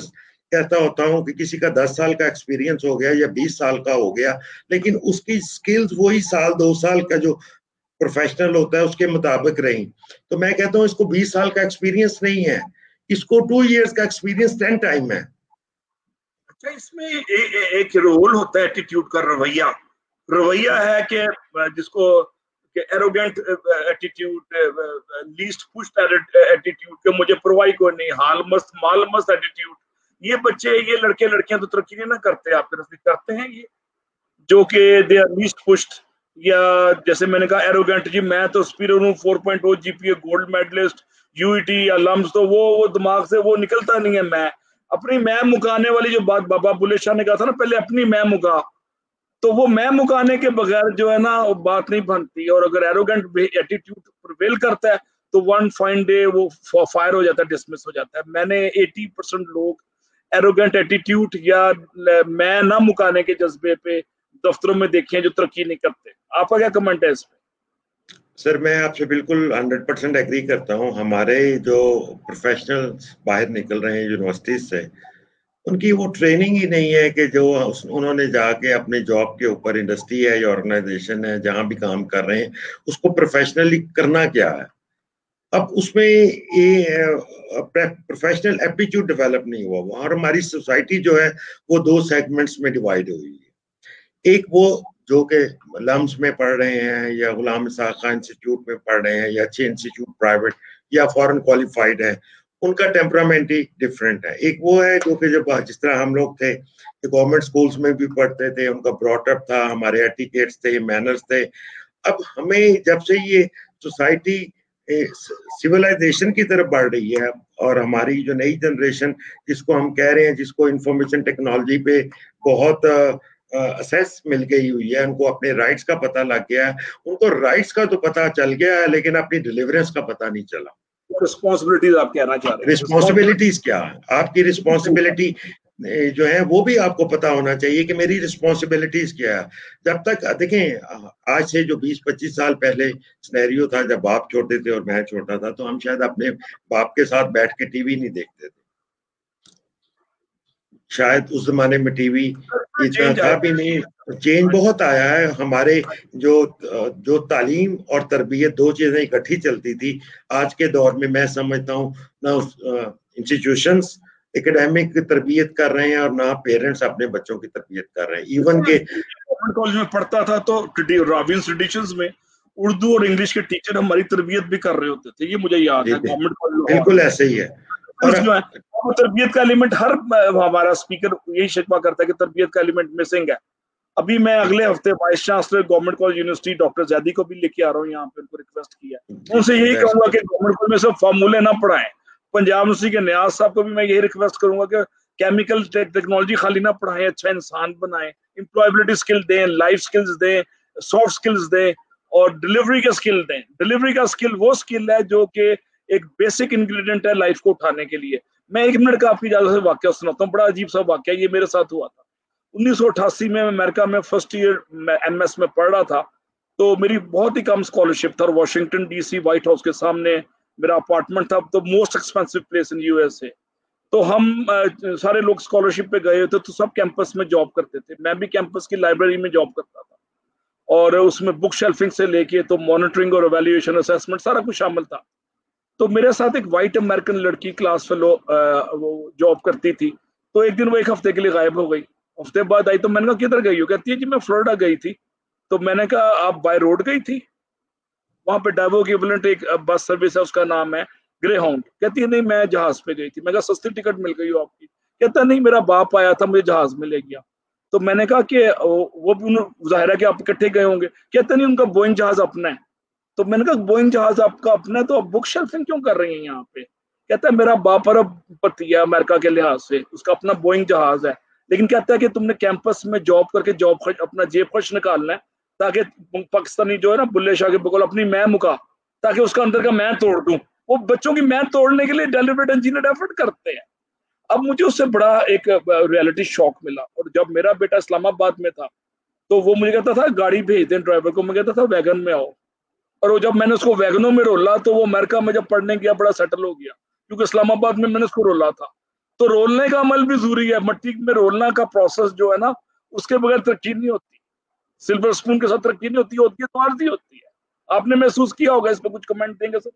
कहता होता हूँ कि किसी का 10 साल का एक्सपीरियंस हो गया या 20 साल का हो गया, लेकिन उसकी स्किल्स वही 1-2 साल का जो प्रोफेशनल होता है उसके मुताबिक रही। तो मैं कहता हूँ इसको 20 साल का एक्सपीरियंस नहीं है, इसको 2 इयर्स का एक्सपीरियंस 10 टाइम है। अच्छा, इसमें एक रोल होता है एटीट्यूड का, रवैया। रवैया है कि जिसको arrogant attitude, least pushed attitude के मुझे परवाही कोई नहीं, हाल मस्त माल मस्त एटीट्यूड। ये बच्चे, ये लड़के लड़कियां तो तरक्की नहीं ना करते, आपके नजदीक करते हैं ये, जो कि दे आर लीस्ट पुश्ड? या जैसे मैंने कहा एरोगेंट, जी मैं तो स्पीडर हूँ, 4.0 जीपीए, गोल्ड मेडलिस्ट, यूईटी या लम्स, तो वो दिमाग से वो निकलता नहीं है। मैं अपनी मैं मुकाने वाली जो बात बाबा बुल्ले शाह ने कहा था ना, पहले अपनी मैं मुका, तो वो मैं मुकाने के बगैर जो है ना वो बात नहीं बनती। और अगर एरोगेंट एटीट्यूड प्रिवेल करता है तो वन फाइन डे वो फायर हो जाता है, डिसमिस हो जाता है। मैंने 80% लोग एरोगेंट एटीट्यूड या मैं ना मुकाने के जज्बे पे दफ्तरों में देखे हैं जो तरक्की नहीं करते। आपका क्या कमेंट है इस पे? सर मैं आपसे बिल्कुल 100% एग्री करता हूँ। हमारे जो प्रोफेशनल्स बाहर निकल रहे हैं यूनिवर्सिटीज से, उनकी वो ट्रेनिंग ही नहीं है कि जो उन्होंने जाके अपने जॉब के ऊपर, इंडस्ट्री है या ऑर्गेनाइजेशन है जहां भी काम कर रहे हैं, उसको प्रोफेशनली करना क्या है। अब उसमें ये प्रोफेशनल एप्टीट्यूड डेवलप नहीं हुआ हुआ, और हमारी सोसाइटी जो है वो 2 सेगमेंट्स में डिवाइड हुई है। एक वो जो कि लम्स में पढ़ रहे हैं या गुलाम इसाक खान इंस्टीट्यूट में पढ़ रहे हैं या अच्छे इंस्टीट्यूट प्राइवेट या फॉरेन क्वालिफाइड है, उनका टेम्परामेंट ही डिफरेंट है। एक वो है जो कि जब जिस तरह हम लोग थे गवर्नमेंट स्कूल्स में भी पढ़ते थे, उनका ब्रॉटअप था, हमारे एटिकेट्स थे, मैनर्स थे। अब हमें जब से ये सोसाइटी सिविलाइजेशन की तरफ बढ़ रही है और हमारी जो नई जनरेशन जिसको हम कह रहे हैं, जिसको इंफॉर्मेशन टेक्नोलॉजी पे बहुत असेस मिल गई हुई है, उनको अपने राइट्स का पता लग गया है। उनको राइट्स का तो पता चल गया है लेकिन अपनी डिलीवरेंस का पता नहीं चला। रिस्पॉन्सिबिलिटीज आप कहना चाह रहे हैं? रिस्पॉन्सिबिलिटीज क्या है आपकी? रिस्पॉन्सिबिलिटी जो है वो भी आपको पता होना चाहिए कि मेरी रिस्पॉन्सिबिलिटीज क्या है। जब तक देखें, आज से जो 20-25 साल पहले सिनेरियो था, जब बाप छोटे थे और मैं छोटा था, तो हम शायद अपने बाप के साथ बैठ के टीवी नहीं देखते थे। शायद उस जमाने में टीवी इतना था भी नहीं। चेंज बहुत आया है। हमारे जो तालीम और तरबियत 2 चीजें इकट्ठी चलती थी, आज के दौर में मैं समझता हूँ ना इंस्टीट्यूशंस एकेडमिक तरबियत कर रहे हैं और ना पेरेंट्स अपने बच्चों की तरबियत कर रहे हैं। इवन के गवर्नमेंट कॉलेज में पढ़ता था तो राविन्स ट्रेडिशंस में उर्दू और इंग्लिश के टीचर हमारी तरबियत भी कर रहे होते थे, ये मुझे याद है। गवर्नमेंट कॉलेज बिल्कुल ऐसे ही है। और जो है वो तरबियत का एलिमेंट, हर हमारा स्पीकर यही शिकवा करता है कि तरबियत का एलिमेंट मिसिंग है। अभी मैं अगले हफ्ते vice chancellor government college university doctor Zaidi को भी लेके आ रहा हूँ यहाँ पे, उनको रिक्वेस्ट किया, उनसे यही कहूंगा कि गवर्नमेंट कॉलेज में सब फार्मूले ना पढ़ाएं। पंजाब यूनिवर्सिटी के न्याज साहब को भी मैं यही रिक्वेस्ट करूंगा कि केमिकल टेक्नोलॉजी खाली ना पढ़ाएं, अच्छा इंसान बनाएं, एम्प्लॉयबिलिटी स्किल दें, लाइफ स्किल्स दें, सॉफ्ट स्किल्स दें और डिलीवरी के स्किल दें। डिलीवरी का स्किल वो स्किल है जो कि एक बेसिक इंग्रेडिएंट है लाइफ को उठाने के लिए। मैं 1 मिनट का आपकी इजाजत से वाकया सुनाता हूँ, बड़ा अजीब सा वाकया, ये मेरे साथ हुआ था। 1988 में अमेरिका में फर्स्ट ईयर एमएस में पढ़ रहा था, तो मेरी बहुत ही कम स्कॉलरशिप था और वॉशिंगटन डीसी व्हाइट हाउस के सामने मेरा अपार्टमेंट था, तो most expensive place in USA. तो हम सारे लोग स्कॉलरशिप पे गए थे, तो सब कैंपस में जॉब करते थे। मैं भी कैंपस की लाइब्रेरी में जॉब करता था और उसमें बुक शेल्फिंग से लेके तो मॉनिटरिंग और एवेल्युएशन असेसमेंट सारा कुछ शामिल था। तो मेरे साथ एक वाइट अमेरिकन लड़की क्लास फेलो वो जॉब करती थी। तो एक दिन वो 1 हफ्ते के लिए गायब हो गई। हफ्ते बाद आई तो मैंने कहा किधर गई हो? कहती है जी मैं फ्लोरिडा गई थी। तो मैंने कहा आप बाय रोड गई थी? वहां पे डाइवो इक्विवेलेंट एक बस सर्विस है, उसका नाम है ग्रे हाउंड। कहती है नहीं मैं जहाज पे गई थी। मैं कहा सस्ती टिकट मिल गई हो आपकी? कहता नहीं मेरा बाप आया था मुझे जहाज में ले गया। तो मैंने कहा कि वो भी जाहिर है कि आप इकट्ठे गए होंगे। कहता नहीं उनका बोइंग जहाज अपना है। तो मैंने कहा बोइंग जहाज आपका अपना है तो आप बुक शेल्फिंग क्यों कर रही हैं यहाँ पे? कहता है मेरा बाप अरबपति है अमेरिका के लिहाज से, उसका अपना बोइंग जहाज है, लेकिन कहता है कि तुमने कैंपस में जॉब करके जॉब खर्च अपना जेब खर्च निकालना है ताकि पाकिस्तानी जो है ना बुल्ले शाह के बकौल अपनी मैं मुका, ताकि उसका अंदर का मैं तोड़ दूं। वो बच्चों की मैं तोड़ने के लिए डेलिबरेट इंजीनियर एफर्ट करते हैं। अब मुझे उससे बड़ा एक रियलिटी शॉक मिला। और जब मेरा बेटा इस्लामाबाद में था तो वो मुझे कहता था गाड़ी भेज दें ड्राइवर को, मैं कहता था वैगन में आओ। और वो जब मैंने उसको वैगनों में रोला तो वो अमेरिका में जब पढ़ने गया बड़ा सेटल हो गया, क्योंकि इस्लामाबाद में मैंने उसको रोला था। तो रोलने का अमल भी जरूरी है। मट्टी में रोलना का प्रोसेस जो है ना, उसके बगैर तरक्की नहीं होती। सिल्वर स्पून के साथ तरक्की नहीं होती, होती है तो आरती होती है। आपने महसूस किया होगा, इस पर कुछ कमेंट देंगे सर?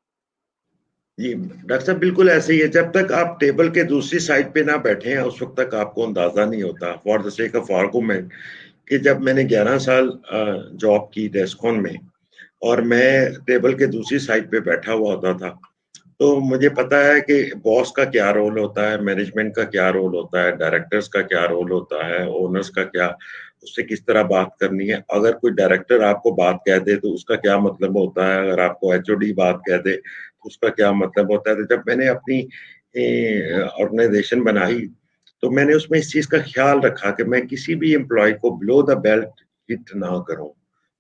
जी डॉक्टर साहब, बिल्कुल ऐसे ही है। जब तक आप टेबल के दूसरी साइड पे ना बैठे हैं उस वक्त तक आपको अंदाजा नहीं होता। For the sake of argument, कि जब मैंने 11 साल जॉब की डेस्कॉन में और मैं टेबल के दूसरी साइड पे बैठा हुआ होता था, तो मुझे पता है कि बॉस का क्या रोल होता है, मैनेजमेंट का क्या रोल होता है, डायरेक्टर्स का क्या रोल होता है, ओनर्स का क्या, उससे किस तरह बात करनी है। अगर कोई डायरेक्टर आपको बात कह दे तो उसका क्या मतलब होता है, अगर आपको एचओडी बात कह दे तो उसका क्या मतलब होता है। तो जब मैंने अपनी ऑर्गेनाइजेशन बनाई तो मैंने उसमें इस चीज का ख्याल रखा कि मैं किसी भी एम्प्लॉय को बिलो द बेल्ट हिट ना करूं।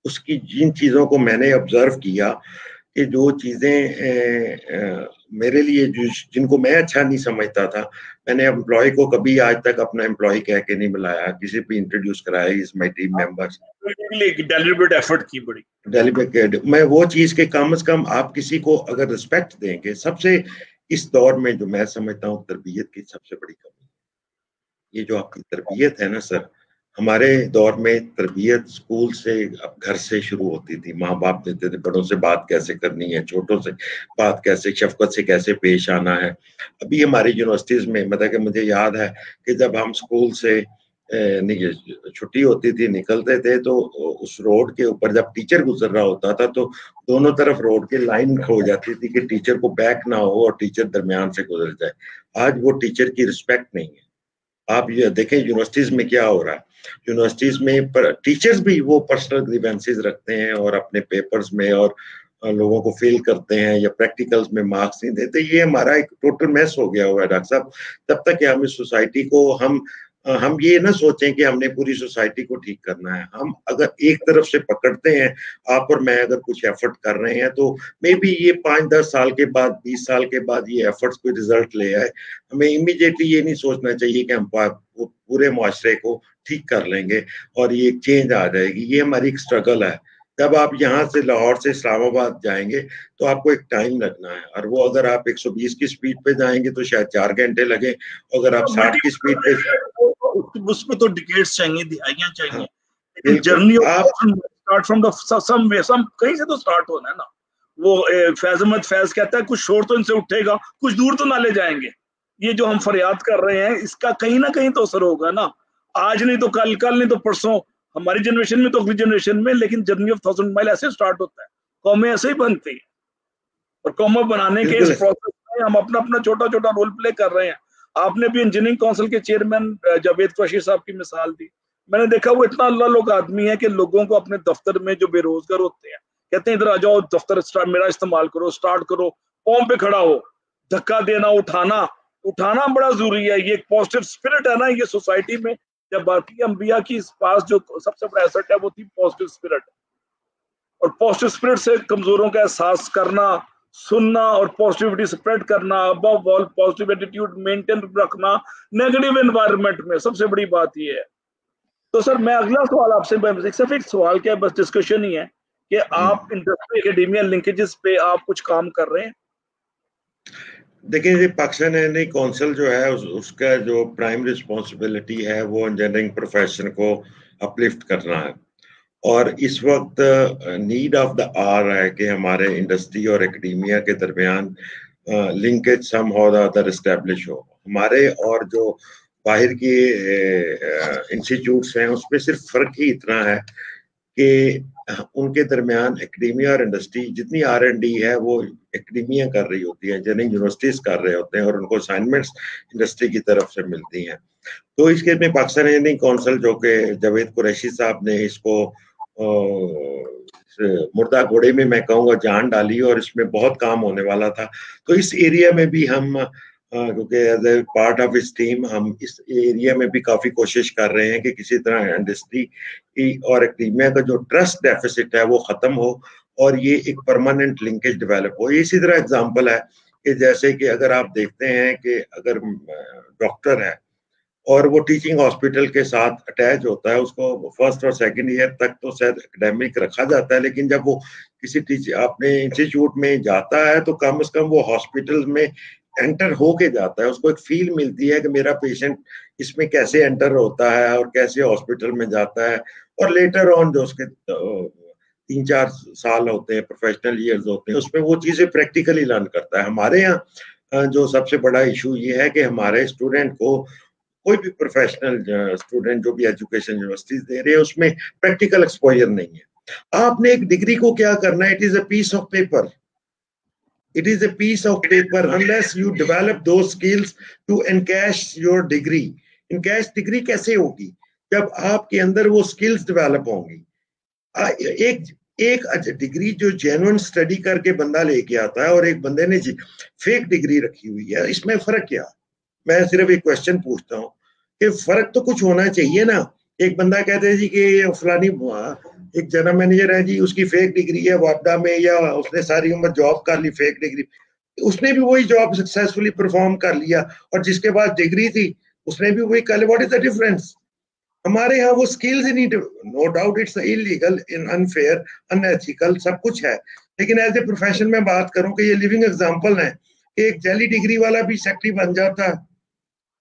उसकी जिन चीजों को मैंने ऑब्जर्व किया कि जो चीजें मेरे लिए जिनको मैं अच्छा नहीं समझता था, मैंने एम्प्लॉय को कभी आज तक अपना एम्प्लॉय कह के नहीं बुलाया, किसी भी इंट्रोड्यूस कराया is my team members. Deliberate effort की बड़ी डेलिब्रेट, मैं वो चीज के कम से कम आप किसी को अगर रिस्पेक्ट देंगे, सबसे इस दौर में जो मैं समझता हूँ तरबियत की सबसे बड़ी कमी, ये जो आपकी तरबियत है ना सर, हमारे दौर में तरबियत स्कूल से, अब घर से शुरू होती थी। माँ बाप देते थे बड़ों से बात कैसे करनी है, छोटों से बात कैसे, शफकत से कैसे पेश आना है। अभी हमारी यूनिवर्सिटीज में मतलब कि मुझे याद है कि जब हम स्कूल से छुट्टी होती थी, निकलते थे, तो उस रोड के ऊपर जब टीचर गुजर रहा होता था तो दोनों तरफ रोड की लाइन हो जाती थी कि टीचर को बैक ना हो और टीचर दरमियान से गुजर जाए। आज वो टीचर की रिस्पेक्ट नहीं है। आप ये देखें यूनिवर्सिटीज में क्या हो रहा है, यूनिवर्सिटीज में टीचर्स भी वो पर्सनल ग्रीवेंसेस रखते हैं और अपने पेपर्स में और लोगों को फेल करते हैं या प्रैक्टिकल्स में मार्क्स नहीं देते। ये हमारा एक टोटल मैस हो गया हुआ है डॉक्टर साहब। तब तक हम इस सोसाइटी को हम ये ना सोचें कि हमने पूरी सोसाइटी को ठीक करना है। हम अगर एक तरफ से पकड़ते हैं, आप और मैं अगर कुछ एफर्ट कर रहे हैं तो मे बी ये 5-10 साल के बाद, 20 साल के बाद ये एफर्ट्स कोई रिजल्ट ले आए। हमें इमीडिएटली ये नहीं सोचना चाहिए कि हम पूरे मुआशरे को ठीक कर लेंगे और ये चेंज आ जाएगी। ये हमारी एक स्ट्रगल है। जब आप यहाँ से लाहौर से इस्लामाबाद जाएंगे तो आपको एक टाइम लगना है, और वो अगर आप 120 की स्पीड पे जाएंगे तो शायद 4 घंटे लगे। अगर आप 60 की स्पीड पे, उसमें तो डिकेड्स चाहिए, दिहाइयां चाहिए। हाँ, लेकिन बिल्कुल जर्नी आप स्टार्ट फ्रॉम द सम वे, सम कहीं से तो स्टार्ट होना है ना। वो फैज अहमद फैज कहता है कुछ शोर तो इनसे उठेगा, कुछ दूर तो ना ले जाएंगे। ये जो हम फरियाद कर रहे हैं इसका कहीं ना कहीं तो असर होगा ना। आज नहीं तो कल, कल नहीं तो परसों, हमारी जनरेशन में तो अगली जनरेशन में। लेकिन जर्नी ऑफ 1000 माइल ऐसे स्टार्ट होता है, कौमें ऐसे ही बनती है। और कौमें बनाने के इस बिल्कुल प्रोसेस में हम अपना अपना छोटा छोटा रोल प्ले कर रहे हैं। आपने भी इंजीनियरिंग काउंसिल के चेयरमैन जावेद कुरैशी साहब की मिसाल दी। मैंने देखा वो इतना अल्लाह लोग आदमी है कि लोगों को अपने दफ्तर में जो बेरोजगार होते हैं कहते हैं इधर आ जाओ, दफ्तर मेरा इस्तेमाल करो, स्टार्ट करो, पाँव पे खड़ा हो। धक्का देना, उठाना, उठाना बड़ा जरूरी है। ये एक पॉजिटिव स्पिरिट है ना ये सोसाइटी में। जब बाकी अंबिया की पास जो सबसे बड़ा एसेट है वो थी पॉजिटिव स्पिरिट। और पॉजिटिव स्पिरिट से कमजोरों का एहसास करना, सुनना और पॉजिटिविटी स्प्रेड करना, above all positive attitude maintain रखना नेगेटिव एनवायरनमेंट में, सबसे बड़ी बात ये है। तो सर मैं अगला सवाल आपसे, सिर्फ एक सवाल क्या है, बस डिस्कशन ही है कि आप इंडस्ट्री एकेडेमिया लिंकेजेस पे आप कुछ काम कर रहे हैं? देखिए, ये पाकिस्तान इंजीनियरिंग काउंसिल जो है उसका जो प्राइम रिस्पॉन्सिबिलिटी है वो इंजीनियरिंग प्रोफेशन को अपलिफ्ट करना है। और इस वक्त नीड ऑफ द आवर है कि हमारे इंडस्ट्री और एकेडेमिया के दरमियान linkage somehow the other establish हो। हमारे और जो बाहर की इंस्टीट्यूट्स हैं उसमें सिर्फ फर्क ही इतना है कि उनके दरमियान एकेडेमिया और इंडस्ट्री जितनी R&D है वो एकेडेमिया कर रही होती है, इंजीनियरिंग यूनिवर्सिटीज कर रहे होते हैं और उनको असाइनमेंट्स इंडस्ट्री की तरफ से मिलती हैं। तो इसके में पाकिस्तान इंजीनियरिंग काउंसिल जो कि जावेद कुरैशी साहब ने इसको मुर्दा घोड़े में मैं कहूँगा जान डाली और इसमें बहुत काम होने वाला था। तो इस एरिया में भी हम क्योंकि एज ए पार्ट ऑफ इस टीम हम इस एरिया में भी काफी कोशिश कर रहे हैं कि किसी तरह इंडस्ट्री की और एकेडेमिया का जो ट्रस्ट डेफिसिट है वो खत्म हो और ये एक परमानेंट लिंकेज डेवलप हो। इसी तरह एग्जांपल है कि जैसे कि अगर आप देखते हैं कि अगर डॉक्टर है और वो टीचिंग हॉस्पिटल के साथ अटैच होता है, उसको फर्स्ट और सेकंड ईयर तक तो शायद एकेडमिक रखा जाता है, लेकिन जब वो किसी अपने इंस्टीट्यूट में जाता है तो कम से कम वो हॉस्पिटल में एंटर होके जाता है। उसको एक फील मिलती है कि मेरा पेशेंट इसमें कैसे एंटर होता है और कैसे हॉस्पिटल में जाता है। और लेटर ऑन जो उसके 3-4 साल होते हैं, प्रोफेशनल ईयर्स होते हैं, उसमें वो चीजें प्रैक्टिकली लर्न करता है। हमारे यहाँ जो सबसे बड़ा इशू ये है कि हमारे स्टूडेंट को, कोई भी प्रोफेशनल स्टूडेंट जो भी एजुकेशन यूनिवर्सिटीज दे रहे हैं, उसमें प्रैक्टिकल एक्सपोजर नहीं है। आपने एक डिग्री को क्या करना है, it is a piece of paper, it is a piece of paper unless you develop those skills to encash your degree. encash degree कैसे होगी, जब आपके अंदर वो skills develop होंगी। एक डिग्री जो जेन्युइन स्टडी करके बंदा लेके आता है और एक बंदे ने फेक डिग्री रखी हुई है, इसमें फर्क क्या? मैं सिर्फ एक क्वेश्चन पूछता हूँ कि फर्क तो कुछ होना चाहिए ना। एक बंदा कहते हैं जी कि फलानी एक जनरल मैनेजर है जी, उसकी फेक डिग्री है वापडा में, या उसने सारी उम्र जॉब कर ली फेक डिग्री, उसने भी वही जॉब सक्सेसफुली परफॉर्म कर लिया, और जिसके पास डिग्री थी उसने भी वही कर लिया। What is the difference? हमारे यहाँ वो स्किल्स ही नहीं, no doubt it's illegal, unfair, unethical, सब कुछ है, लेकिन एज ए प्रोफेशन में बात करूं कि ये लिविंग एग्जांपल है कि एक जेली डिग्री वाला भी सेक्रेटरी बन जाता है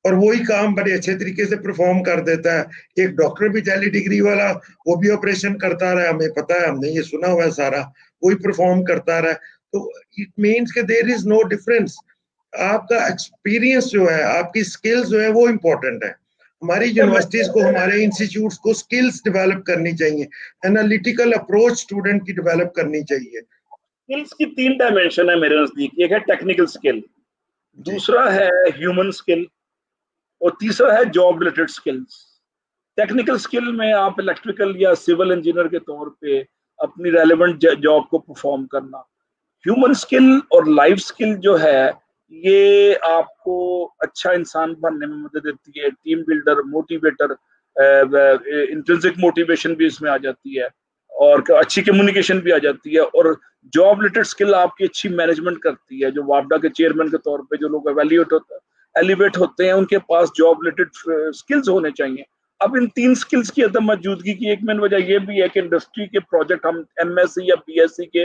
और वही काम बड़े अच्छे तरीके से परफॉर्म कर देता है। एक डॉक्टर भी जेली डिग्री वाला, वो भी ऑपरेशन करता रहा, हमें पता है, हमने ये सुना हुआ है सारा, वही परफॉर्म करता रहा। तो इट मीन्स कि देयर इज नो डिफरेंस। आपका एक्सपीरियंस जो है, आपकी स्किल्स जो है वो इम्पोर्टेंट है। हमारी यूनिवर्सिटीज को, हमारे इंस्टीट्यूट्स को स्किल्स डेवलप करनी चाहिए, एनालिटिकल अप्रोच स्टूडेंट की डेवलप करनी चाहिए। स्किल्स की 3 डायमेंशन है मेरे नजदीक। एक है टेक्निकल स्किल, दूसरा है ह्यूमन स्किल, और तीसरा है job related skills. Technical skill में आप इलेक्ट्रिकल या सिविल इंजीनियर के तौर पे अपनी रेलेवेंट जॉब को परफॉर्म करना। ह्यूमन स्किल और लाइफ स्किल जो है, ये आपको अच्छा इंसान बनने में मदद देती है, team builder, motivator, intrinsic motivation भी इसमें आ जाती है, और अच्छी कम्युनिकेशन भी आ जाती है। और जॉब रिलेटेड स्किल आपकी अच्छी मैनेजमेंट करती है। जो वापडा के चेयरमैन के तौर पे जो लोग एलिवेट होते हैं, उनके पास जॉब रिलेटेड स्किल्स होने चाहिए। अब इन 3 स्किल्स की अदम मौजूदगी की एक मेन वजह यह भी है कि इंडस्ट्री के प्रोजेक्ट हम एमएससी या बीएससी के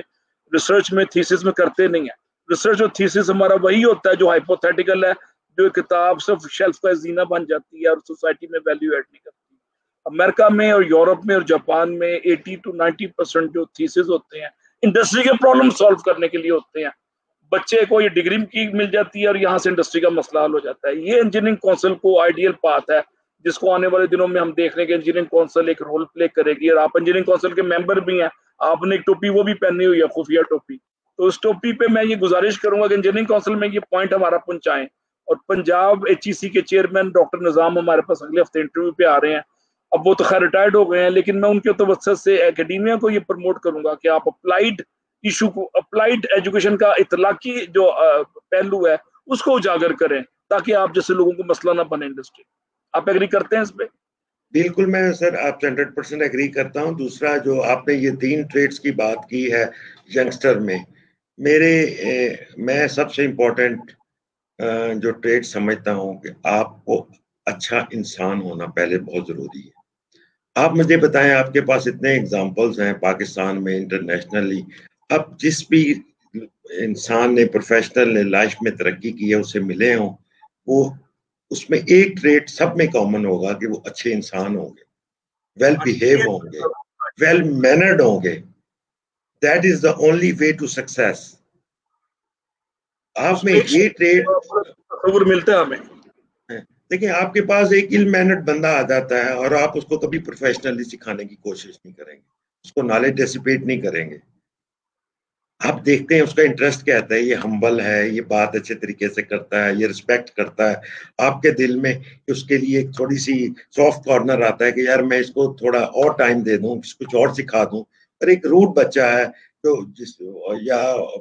रिसर्च में, थीसिस में करते नहीं है। रिसर्च और थीसिस हमारा वही होता है जो हाइपोथेटिकल है, जो किताब सिर्फ शेल्फ का जीना बन जाती है और सोसाइटी में वैल्यू ऐड नहीं करती। अमेरिका में और यूरोप में और जापान में 80 to 90% जो थीसिस होते हैं इंडस्ट्री के प्रॉब्लम सॉल्व करने के लिए होते हैं। बच्चे को ये डिग्री की मिल जाती है और यहाँ से इंडस्ट्री का मसला हल हो जाता है। ये इंजीनियरिंग काउंसिल को आइडियल पाथ है, जिसको आने वाले दिनों में हम देख रहे हैं कि इंजीनियरिंग काउंसिल एक रोल प्ले करेगी। और आप इंजीनियरिंग काउंसिल के मेंबर भी हैं, आपने एक टोपी वो भी पहनी हुई है, खुफिया टोपी। तो उस टोपी पे मैं ये गुजारिश करूंगा कि इंजीनियरिंग काउंसिल में ये पॉइंट हमारा पहुंचाएं। और पंजाब HEC के चेयरमैन डॉक्टर निजाम हमारे पास अगले हफ्ते इंटरव्यू पे आ रहे हैं। अब वो तो खैर रिटायर्ड हो गए हैं, लेकिन मैं उनके तवज्जुह से एकेडमिया को ये प्रमोट करूंगा कि आप अप्लाइड इशू को, अप्लाइड एजुकेशन का इतलाकी जो पहलू है उसको उजागर करें, ताकि आप जैसे लोगों को मसला ना बने इंडस्ट्री। आप एग्री करते हैं इस पे? बिल्कुल, मैं सर आपसे 100% एग्री करता हूँ। दूसरा, जो आपने ये 3 ट्रेड्स की बात की है यंगस्टर में, मैं सबसे इम्पोर्टेंट जो ट्रेड समझता हूँ कि आपको अच्छा इंसान होना पहले बहुत जरूरी है। आप मुझे बताएं, आपके पास इतने एग्जांपल्स हैं पाकिस्तान में, इंटरनेशनली, अब जिस भी इंसान ने, प्रोफेशनल ने लाइफ में तरक्की की है, उसे मिले हों, वो उसमें एक ट्रेड सब में कॉमन होगा कि वो अच्छे इंसान होंगे, वेल बिहेव होंगे, वेल मैनर्ड होंगे। That is the only way to success. आप में ये ट्रेड मिलता है हमें। देखिए, आपके पास एक इल मैनर्ड बंदा आ जाता है और आप उसको कभी प्रोफेशनली सिखाने की कोशिश नहीं करेंगे, उसको नॉलेज डिसिपेट नहीं करेंगे। आप देखते हैं उसका इंटरेस्ट क्या आता है, ये हम्बल है, ये बात अच्छे तरीके से करता है, ये रिस्पेक्ट करता है। आपके दिल में उसके लिए एक थोड़ी सी सॉफ्ट कॉर्नर आता है कि यार मैं इसको थोड़ा और टाइम दे दूं, कुछ और सिखा दूं। और एक रूट बच्चा है जो या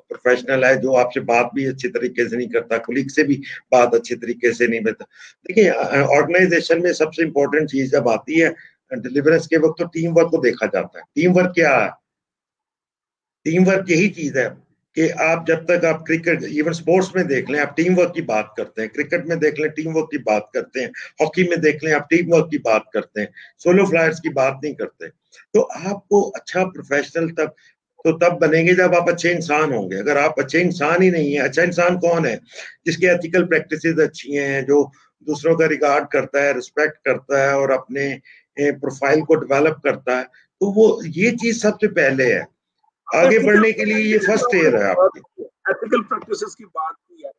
प्रोफेशनल है जो आपसे बात भी अच्छे तरीके से नहीं करता, कुलीग से भी बात अच्छे तरीके से नहीं करता। देखिए, ऑर्गेनाइजेशन में सबसे इंपॉर्टेंट चीज जब आती है डिलीवरेंस के वक्त, तो टीम वर्क को देखा जाता है। टीम वर्क क्या है? टीम वर्क यही चीज है कि आप जब तक आप क्रिकेट, इवन स्पोर्ट्स में देख लें, आप टीम वर्क की बात करते हैं, क्रिकेट में देख लें टीम वर्क की बात करते हैं, हॉकी में देख लें आप टीम वर्क की बात करते हैं, सोलो फ्लायर्स की बात नहीं करते। तो आपको अच्छा प्रोफेशनल तब बनेंगे जब आप अच्छे इंसान होंगे। अगर आप अच्छे इंसान ही नहीं है, अच्छा इंसान कौन है? जिसकी एथिकल प्रैक्टिसेस अच्छी हैं, जो दूसरों का रिगार्ड करता है, रिस्पेक्ट करता है और अपने प्रोफाइल को डेवलप करता है। तो वो ये चीज सबसे पहले है। आगे बढ़ने के लिए ये फर्स्ट ईयर है आपकी। एथिकल प्रैक्टिसेस की बात की है।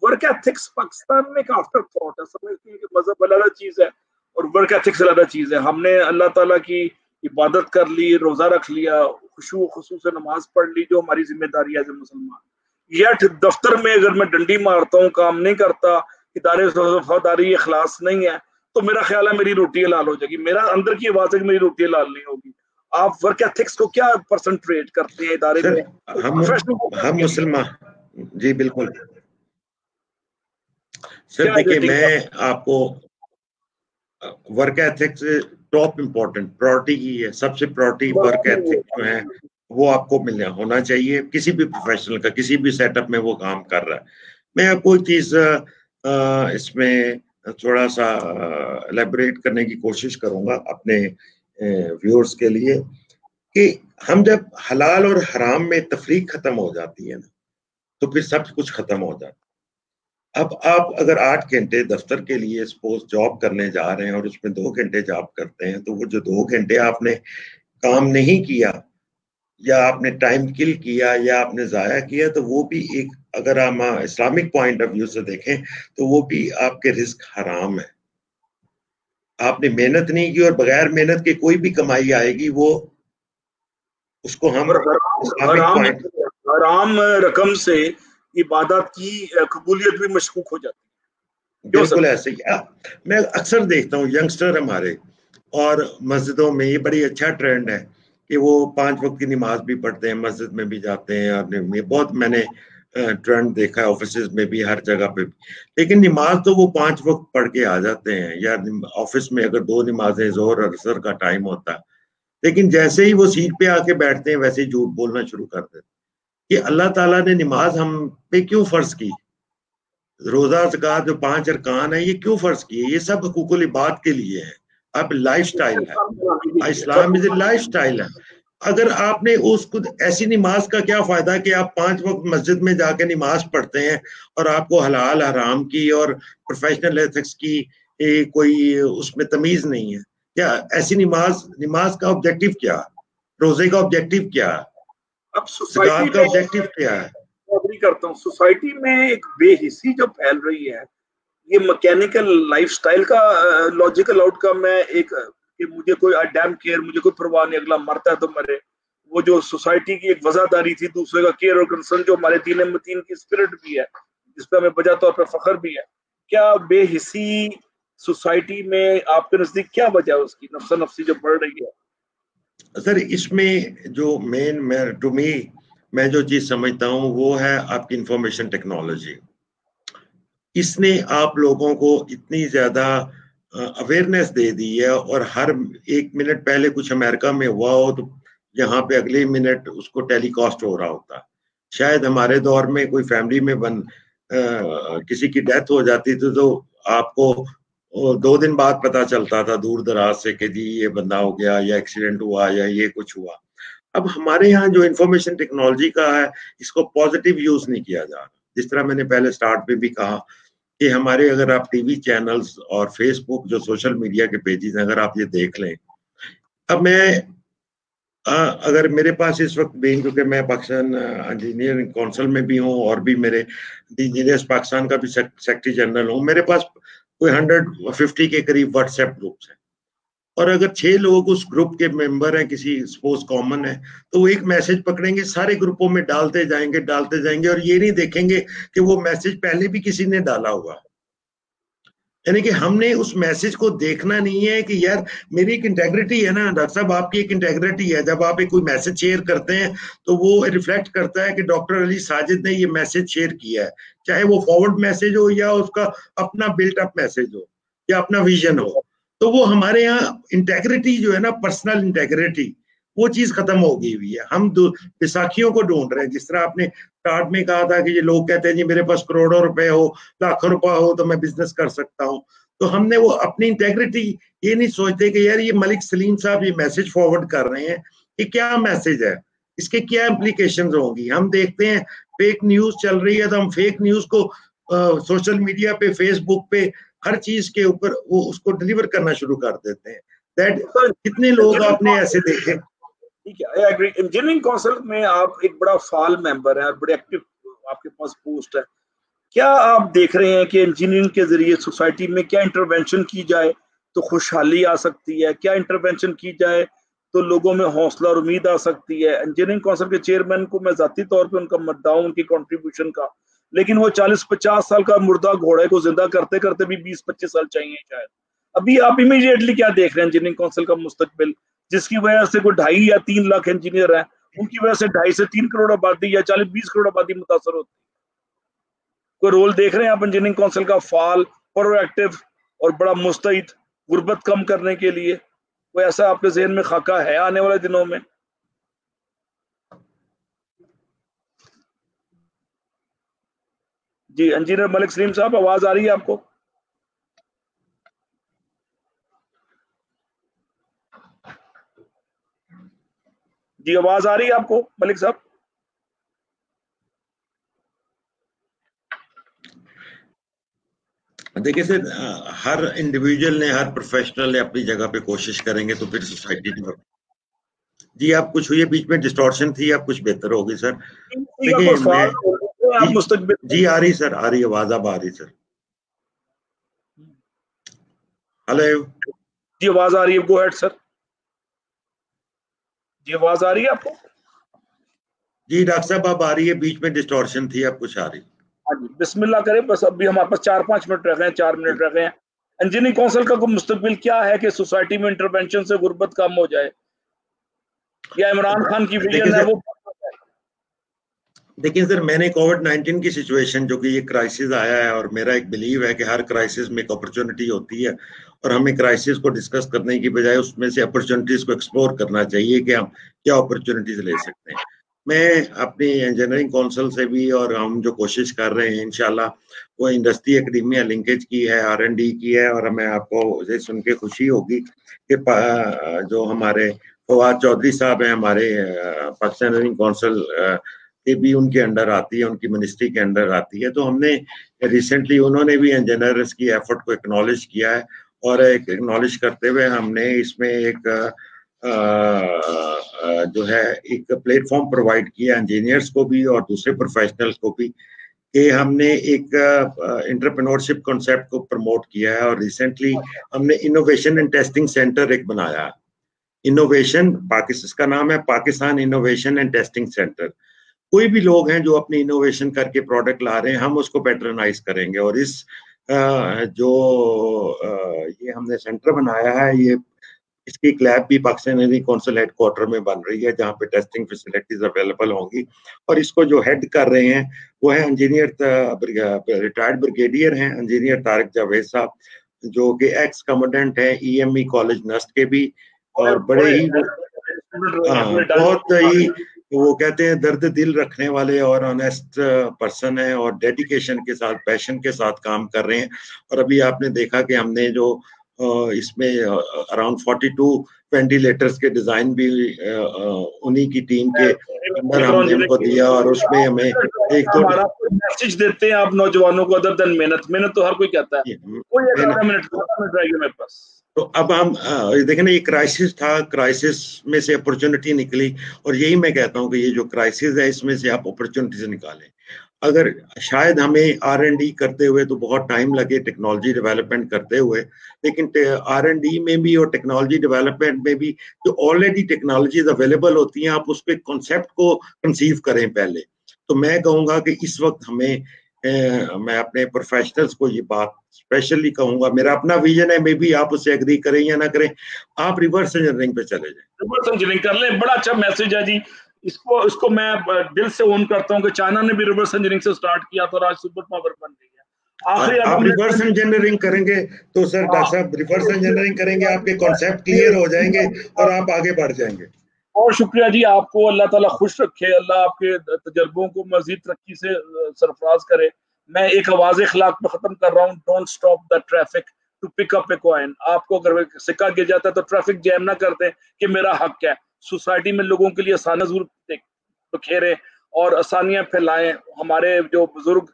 वर्क एथिक्स पाकिस्तान में एक आफ्टर थॉट है, समझते हैं कि मजहब अलग चीज है और वर्क एथिक्स अलग चीज है। हमने अल्लाह ताला की इबादत कर ली, रोजा रख लिया, खुशू खुशू से नमाज पढ़ ली, जो हमारी जिम्मेदारी है एज ए मुसलमान। यट दफ्तर में अगर मैं डंडी मारता हूँ, काम नहीं करता, इदारे वफादारी इखलास नहीं है, तो मेरा ख्याल है मेरी रोटी हलाल हो जाएगी। मेरा अंदर की आवाज है कि मेरी रोटी हलाल नहीं होगी। आप वर्क एथिक्स को क्या परसेंट्रेट करते हैं इदारे में? हम मुसलमान, जी बिल्कुल सर। देखिए मैं आपको work ethics top important priority की है, सबसे प्रायोरिटी वर्क एथिक्स जो है वो आपको मिलना होना चाहिए किसी भी प्रोफेशनल का, किसी भी सेटअप में वो काम कर रहा है। मैं आपको एक चीज इसमें थोड़ा सा एलेबोरेट करने की कोशिश करूंगा अपने व्यूअर्स के लिए कि हम जब हलाल और हराम में तफरीक खत्म हो जाती है ना, तो फिर सब कुछ खत्म हो जाता है। अब आप अगर 8 घंटे दफ्तर के लिए सपोज जॉब करने जा रहे हैं और उसमें 2 घंटे जॉब करते हैं, तो वो जो 2 घंटे आपने काम नहीं किया या आपने टाइम किल किया या आपने जाया किया, तो वो भी एक, अगर हम इस्लामिक पॉइंट ऑफ व्यू से देखें तो वो भी आपके रिस्क हराम है। आपने मेहनत नहीं की और बगैर मेहनत के कोई भी कमाई आएगी, वो उसको हम हराम रकम से इबादत की कबूलियत भी मशकूक हो जाती है। बिल्कुल ऐसे ही मैं अक्सर देखता हूँ यंगस्टर हमारे, और मस्जिदों में ये बड़ी अच्छा ट्रेंड है कि वो 5 वक्त की नमाज भी पढ़ते हैं, मस्जिद में भी जाते हैं, और बहुत मैंने ट्रेंड देखा है ऑफिस में भी, हर जगह पे भी। लेकिन नमाज तो वो 5 वक्त पढ़ के आ जाते हैं, या ऑफिस में अगर 2 नमाजें जोहर और असर का टाइम होता है, लेकिन जैसे ही वो सीट पे आके बैठते हैं वैसे ही झूठ बोलना शुरू कर देते हैं कि अल्लाह ताला ने नमाज हम पे क्यों फर्ज की, रोजा ज़कात जो 5 अरकान है ये क्यों फर्ज किए, ये सब हुकूकुल इबाद के लिए है। अब लाइफस्टाइल है, इस्लाम इज ए लाइफस्टाइल है। अगर आपने उसको, ऐसी नमाज का क्या फायदा कि आप 5 वक्त मस्जिद में जाके नमाज पढ़ते हैं और आपको हलाल हराम की और प्रोफेशनल एथिक्स की कोई उसमें तमीज नहीं है। क्या ऐसी नमाज का ऑब्जेक्टिव क्या, रोजे का ऑब्जेक्टिव क्या, अब सोसाइटी का ऑब्जेक्टिव क्या है? एग्री करता हूँ, सोसाइटी में एक बेहिसी जो फैल रही है, ये मैकेनिकल लाइफस्टाइल का लॉजिकल आउटकम है एक, कि मुझे कोई डैम केयर, मुझे कोई परवाह नहीं, अगला मरता है तो मरे। वो जो सोसाइटी की एक वफादारी थी, दूसरे का केयर और कंसर्न, जो हमारे दीन मतीन की स्पिरिट भी है, जिस पर हमें बजा तौर पर फख्र भी है। क्या बेहिसी सोसाइटी में आपके नजदीक क्या वजह है उसकी, नफ्सा नफ्सी जो बढ़ रही है? सर इसमें जो मेन टू मी मैं जो चीज समझता हूँ वो है आपकी इंफॉर्मेशन टेक्नोलॉजी। इसने आप लोगों को इतनी ज्यादा अवेयरनेस दे दी है, और हर 1 मिनट पहले कुछ अमेरिका में हुआ हो तो यहाँ पे अगले मिनट उसको टेलीकास्ट हो रहा होता है। शायद हमारे दौर में कोई फैमिली में किसी की डेथ हो जाती थी तो आपको 2 दिन बाद पता चलता था दूर दराज से कि जी ये बंदा हो गया, या एक्सीडेंट हुआ, या ये कुछ हुआ। अब हमारे यहाँ जो इंफॉर्मेशन टेक्नोलॉजी का है, इसको पॉजिटिव यूज नहीं किया जा रहा। जिस तरह मैंने पहले स्टार्ट में भी कहा कि हमारे, अगर आप टीवी चैनल्स और फेसबुक जो सोशल मीडिया के पेजेस हैं, अगर आप ये देख लें, अब मैं अगर मेरे पास इस वक्त भी, क्योंकि मैं पाकिस्तान इंजीनियरिंग काउंसिल में भी हूँ और भी मेरे इंजीनियर्स पाकिस्तान का भी सेक्रेटरी जनरल हूँ, मेरे पास कोई 150 के करीब व्हाट्सएप ग्रुप्स हैं, और अगर 6 लोग उस ग्रुप के मेंबर हैं, किसी सपोज कॉमन है, तो वो एक मैसेज पकड़ेंगे, सारे ग्रुपों में डालते जाएंगे और ये नहीं देखेंगे कि वो मैसेज पहले भी किसी ने डाला हुआ। यानी कि हमने उस मैसेज को देखना नहीं है कि यार मेरी एक इंटेग्रिटी है ना डॉक्टर साहब, आपकी एक इंटेग्रिटी है। जब आप एक कोई मैसेज शेयर करते हैं तो वो रिफ्लेक्ट करता है कि डॉक्टर अली साजिद ने ये मैसेज शेयर किया है, चाहे वो फॉरवर्ड मैसेज हो या उसका अपना बिल्ट अप मैसेज हो या अपना विजन हो। तो वो हमारे यहाँ इंटेग्रिटी जो है ना, पर्सनल इंटेग्रिटी, वो चीज खत्म हो गई हुई है। हम बैसाखियों को ढूंढ रहे हैं। जिस तरह आपने स्टार्ट में कहा था कि ये लोग कहते हैं जी मेरे पास करोड़ों रुपए हो, लाखों रुपया हो तो मैं बिजनेस कर सकता हूँ, तो हमने वो अपनी इंटेग्रिटी ये नहीं सोचते कि यार ये मलिक सलीम साहब ये मैसेज फॉरवर्ड कर रहे हैं, ये क्या मैसेज है, इसके क्या इम्प्लीकेशन होंगी। हम देखते हैं फेक न्यूज चल रही है तो हम फेक न्यूज को सोशल मीडिया पे, फेसबुक पे, हर चीज के ऊपर वो उसको डिलीवर करना शुरू कर देते हैं। दैट कितने लोग आपने ऐसे देखे? ठीक है, आई एग्री। इंजीनियरिंग काउंसिल में आप एक बड़ा फाल मेंबर है और बड़े एक्टिव आपके पास पोस्ट है। क्या आप देख रहे हैं कि इंजीनियरिंग के जरिए सोसाइटी में क्या इंटरवेंशन की जाए तो खुशहाली आ सकती है, क्या इंटरवेंशन की जाए तो लोगों में हौसला और उम्मीद आ सकती है? इंजीनियरिंग काउंसिल के चेयरमैन को मैं जाती तौर पे उनका मद्दाह हूं, उनकी कंट्रीब्यूशन का, लेकिन वो 40-50 साल का मुर्दा घोड़े को जिंदा करते करते भी 20-25 साल चाहिए शायद। अभी आप इमीडिएटली क्या देख रहे हैं इंजीनियरिंग काउंसिल का मुस्तकबिल, जिसकी वजह से कोई 2.5 या 3 लाख इंजीनियर हैं, उनकी वजह से 2.5 से 3 करोड़ आबादी या 40-20 करोड़ आबादी मुतासर होती है? कोई रोल देख रहे हैं आप इंजीनियरिंग काउंसिल का फाल, प्रोएक्टिव और बड़ा मुस्तैद गुर्बत कम करने के लिए? कोई ऐसा आपके जहन में खाका है आने वाले दिनों में? जी इंजीनियर मलिक सलीम साहब, आवाज आ रही है आपको? जी आवाज आ रही है आपको मलिक साहब? देखिए सर, हर इंडिविजुअल ने, हर प्रोफेशनल ने अपनी जगह पे कोशिश करेंगे तो फिर सोसाइटी डेवलप। जी आप कुछ हुई, बीच में डिस्टॉर्शन थी, आप कुछ बेहतर होगी सर। देखिए मैं आप मुस्तकबिल जी आ रही सर, आ रही आवाज, अब आ रही सर। हेलो जी आवाज आ रही है, गो अहेड सर। जी आवाज आ रही है आपको? जी डॉक्टर साहब अब आ रही है, बीच में डिस्टॉर्शन थी, अब कुछ आ रही। हाँ जी, बिस्मिल्लाह करें। बस अभी हमारे पास 4-5 मिनट रह गए हैं, 4 मिनट रह गए हैं। इंजीनियरिंग काउंसिल का मुस्तकबिल क्या है कि सोसाइटी में इंटरवेंशन से गुर्बत कम हो जाए, या इमरान खान की विजन है वो? देखिए सर, मैंने कोविड-19 की सिचुएशन, जो कि ये क्राइसिस आया है, और मेरा एक बिलीव है कि हर क्राइसिस में एक अपॉर्चुनिटी होती है और हमें क्राइसिस को डिस्कस करने की बजाय उसमें से अपॉर्चुनिटीज को एक्सप्लोर करना चाहिए कि हम क्या अपॉर्चुनिटीज ले सकते हैं। मैं अपनी इंजीनियरिंग काउंसिल से भी, और हम जो कोशिश कर रहे हैं इंशाल्लाह, वो इंडस्ट्री एकेडमिया लिंकेज की है, R&D की है, और हमें आपको ये सुन के खुशी होगी कि जो हमारे फवाद चौधरी साहब हैं, हमारे पाकिस्तान इंजीनियरिंग काउंसिल ये भी उनके अंडर आती है, उनकी मिनिस्ट्री के अंडर आती है। तो हमने रिसेंटली, उन्होंने भी इंजीनियर्स की एफर्ट को एक्नॉलेज किया है, और एक एक्नॉलेज करते हुए हमने इसमें एक जो है एक प्लेटफॉर्म प्रोवाइड किया इंजीनियर्स को भी और दूसरे प्रोफेशनल्स को भी, कि हमने एक एंटरप्रेन्योरशिप कॉन्सेप्ट को प्रमोट किया है। और रिसेंटली हमने इनोवेशन एंड टेस्टिंग सेंटर एक बनाया, इनोवेशन पाकिस्तान, इसका नाम है Pakistan innovation and testing centre. कोई भी लोग हैं जो अपनी इनोवेशन करके प्रोडक्ट ला रहे हैं, हम उसको पैट्रनाइज करेंगे। और इस जो ये हमने सेंटर बनाया है, ये इसकी एक लैब भी पाकिस्तान इंजीनियरिंग काउंसिल हेडक्वार्टर में बन रही है, जहाँ पे टेस्टिंग फैसिलिटीज अवेलेबल होंगी। और इसको जो हेड कर रहे हैं वो है इंजीनियर, रिटायर्ड ब्रिगेडियर हैं इंजीनियर तारिक जावेद साहब, जो कि एक्स कमांडेंट है EME कॉलेज नस्ट के भी, और बड़े ही बहुत ही, वो कहते हैं, दर्द दिल रखने वाले और ऑनेस्ट पर्सन है, और डेडिकेशन के साथ, पैशन के साथ काम कर रहे हैं। और अभी आपने देखा कि हमने जो इसमें अराउंड 42 वेंटिलेटर्स के डिजाइन भी उन्हीं की टीम के अंदर हमने उनको दिया, और उसमें हमें एक तो मैसेज देते हैं आप नौजवानों को, अदर देन मेहनत। मेहनत तो हर कोई कहता है, कोई 11 मिनट रहेगी मेरे पास। तो अब हम देखें ना, ये क्राइसिस था, क्राइसिस में से अपॉर्चुनिटी निकली, और यही मैं कहता हूँ कि ये जो क्राइसिस है, इसमें से आप अपॉर्चुनिटीज निकालें। अगर शायद हमें R&D करते हुए तो बहुत टाइम लगे, टेक्नोलॉजी डेवलपमेंट करते हुए, लेकिन R&D में भी और टेक्नोलॉजी डेवलपमेंट में भी जो ऑलरेडी टेक्नोलॉजीज अवेलेबल होती हैं, आप उसके कॉन्सेप्ट को कंसीव करें पहले। तो मैं कहूँगा कि इस वक्त हमें मैं अपने प्रोफेशनल्स को ये बात स्पेशली कहूंगा, मेरा अपना विजन है, मे बी आप उससे एग्री करें या ना करें, आप रिवर्स इंजीनियरिंग पे चले जाएं, रिवर्स इंजीनियरिंग कर लें। बड़ा अच्छा मैसेज है जी, इसको मैं दिल से ओन करता हूं कि चाइना ने भी रिवर्स इंजीनियरिंग से स्टार्ट किया तो आज सुपर पावर बन गई है। आखिरी आप रिवर्स इंजीनियरिंग करेंगे तो सर डॉक्टर साहब, रिवर्स इंजीनियरिंग करेंगे, आपके कॉन्सेप्ट क्लियर हो जाएंगे और आप आगे बढ़ जाएंगे। बहुत शुक्रिया जी, आपको अल्लाह ताला खुश रखे, अल्लाह आपके तजर्बों को मजीद तरक्की से सरफराज करे। मैं एक आवाज़ अखलाक पे खत्म कर रहा हूँ, don't stop the traffic to pick up a coin. आपको अगर सिक्का गिर जाता है तो ट्रैफिक जैम ना कर दें कि मेरा हक है। सोसाइटी में लोगों के लिए आसानियां जरूर बखेरें और आसानियां फैलाएं। हमारे जो बुजुर्ग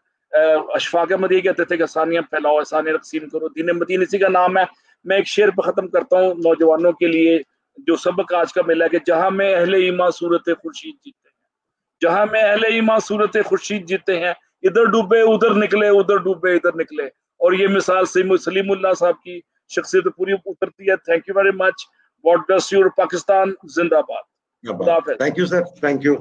अशफाक अहमद ये कहते थे कि आसानियां फैलाओ, आसानियां तकसीम करो, दीन मदीन इसी का नाम है। मैं एक शेर पे खत्म करता हूँ नौजवानों के लिए, जो सबक आज का मिला कि जहां में अहले ईमान सूरत खुर्शीद जीते हैं, जहां में अहले ईमान सूरत खुर्शीद जीते हैं, इधर डूबे उधर निकले, उधर डूबे इधर निकले। और ये मिसाल सलीमुल्लाह साहब की शख्सियत पूरी उतरती है। Thank you very much. God bless you. Pakistan जिंदाबाद। Thank you sir, thank you.